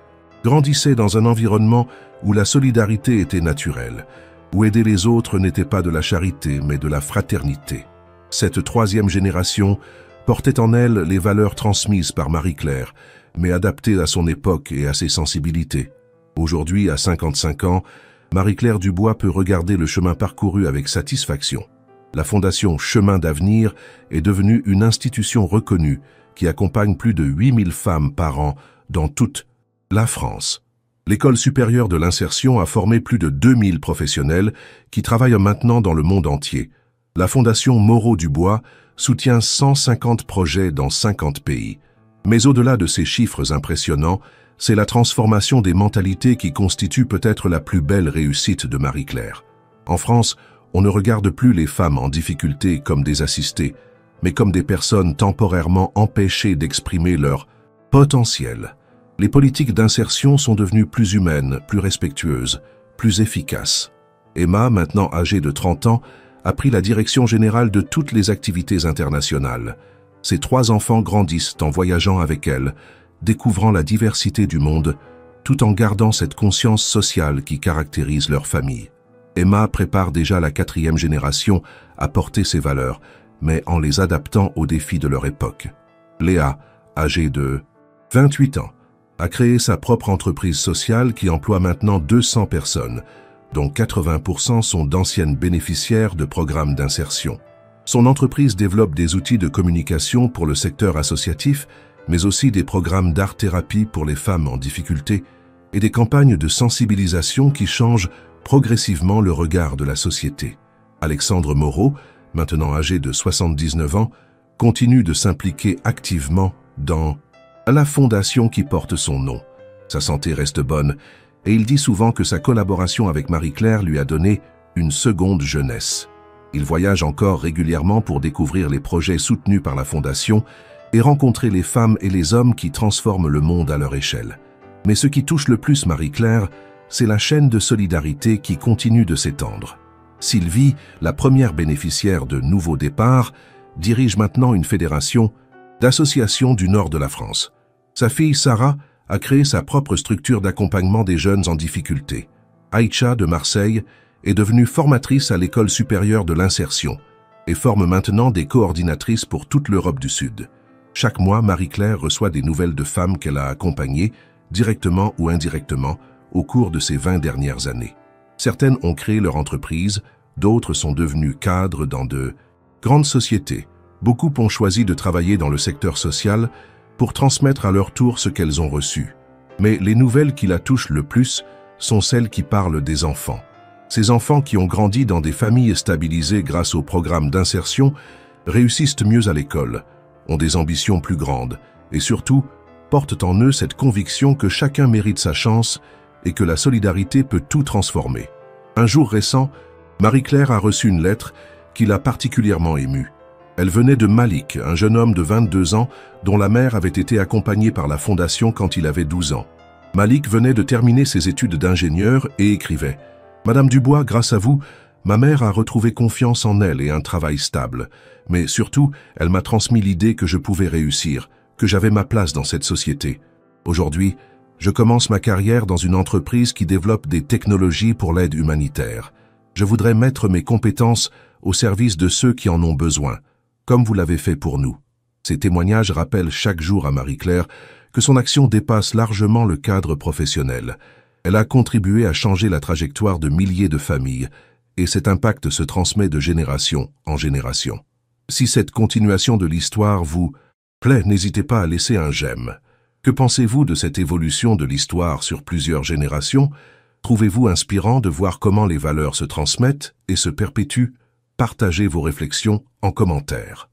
grandissait dans un environnement où la solidarité était naturelle, où aider les autres n'était pas de la charité, mais de la fraternité. Cette troisième génération portait en elle les valeurs transmises par Marie-Claire, mais adaptées à son époque et à ses sensibilités. Aujourd'hui, à 55 ans, Marie-Claire Dubois peut regarder le chemin parcouru avec satisfaction. La Fondation Chemin d'avenir est devenue une institution reconnue qui accompagne plus de 8000 femmes par an dans toute la France. L'École supérieure de l'insertion a formé plus de 2000 professionnels qui travaillent maintenant dans le monde entier. La Fondation Moreau-Dubois soutient 150 projets dans 50 pays. Mais au-delà de ces chiffres impressionnants, c'est la transformation des mentalités qui constitue peut-être la plus belle réussite de Marie-Claire. En France, on ne regarde plus les femmes en difficulté comme des assistées, mais comme des personnes temporairement empêchées d'exprimer leur potentiel. Les politiques d'insertion sont devenues plus humaines, plus respectueuses, plus efficaces. Emma, maintenant âgée de 30 ans, a pris la direction générale de toutes les activités internationales. Ses 3 enfants grandissent en voyageant avec elle, découvrant la diversité du monde, tout en gardant cette conscience sociale qui caractérise leur famille. Emma prépare déjà la 4e génération à porter ces valeurs, mais en les adaptant aux défis de leur époque. Léa, âgée de 28 ans, a créé sa propre entreprise sociale qui emploie maintenant 200 personnes, dont 80% sont d'anciennes bénéficiaires de programmes d'insertion. Son entreprise développe des outils de communication pour le secteur associatif, mais aussi des programmes d'art-thérapie pour les femmes en difficulté et des campagnes de sensibilisation qui changent progressivement le regard de la société. Alexandre Moreau, maintenant âgé de 79 ans, continue de s'impliquer activement dans la fondation qui porte son nom. Sa santé reste bonne et il dit souvent que sa collaboration avec Marie-Claire lui a donné une seconde jeunesse. Il voyage encore régulièrement pour découvrir les projets soutenus par la Fondation et rencontrer les femmes et les hommes qui transforment le monde à leur échelle. Mais ce qui touche le plus Marie-Claire, c'est la chaîne de solidarité qui continue de s'étendre. Sylvie, la première bénéficiaire de Nouveau Départ, dirige maintenant une fédération d'associations du nord de la France. Sa fille Sarah a créé sa propre structure d'accompagnement des jeunes en difficulté. Aïcha de Marseille est devenue formatrice à l'École supérieure de l'insertion et forme maintenant des coordinatrices pour toute l'Europe du Sud. Chaque mois, Marie-Claire reçoit des nouvelles de femmes qu'elle a accompagnées, directement ou indirectement, au cours de ces 20 dernières années. Certaines ont créé leur entreprise, d'autres sont devenus cadres dans de grandes sociétés. Beaucoup ont choisi de travailler dans le secteur social pour transmettre à leur tour ce qu'elles ont reçu. Mais les nouvelles qui la touchent le plus sont celles qui parlent des enfants. Ces enfants qui ont grandi dans des familles stabilisées grâce au programme d'insertion réussissent mieux à l'école, ont des ambitions plus grandes et surtout portent en eux cette conviction que chacun mérite sa chance et que la solidarité peut tout transformer. Un jour récent, Marie-Claire a reçu une lettre qui l'a particulièrement émue. Elle venait de Malik, un jeune homme de 22 ans dont la mère avait été accompagnée par la fondation quand il avait 12 ans. Malik venait de terminer ses études d'ingénieur et écrivait « Madame Dubois, grâce à vous, ma mère a retrouvé confiance en elle et un travail stable. Mais surtout, elle m'a transmis l'idée que je pouvais réussir, que j'avais ma place dans cette société. Aujourd'hui, je commence ma carrière dans une entreprise qui développe des technologies pour l'aide humanitaire. Je voudrais mettre mes compétences au service de ceux qui en ont besoin, comme vous l'avez fait pour nous. » Ces témoignages rappellent chaque jour à Marie-Claire que son action dépasse largement le cadre professionnel. Elle a contribué à changer la trajectoire de milliers de familles, et cet impact se transmet de génération en génération. Si cette continuation de l'histoire vous plaît, n'hésitez pas à laisser un j'aime. Que pensez-vous de cette évolution de l'histoire sur plusieurs générations? Trouvez-vous inspirant de voir comment les valeurs se transmettent et se perpétuent? Partagez vos réflexions en commentaire.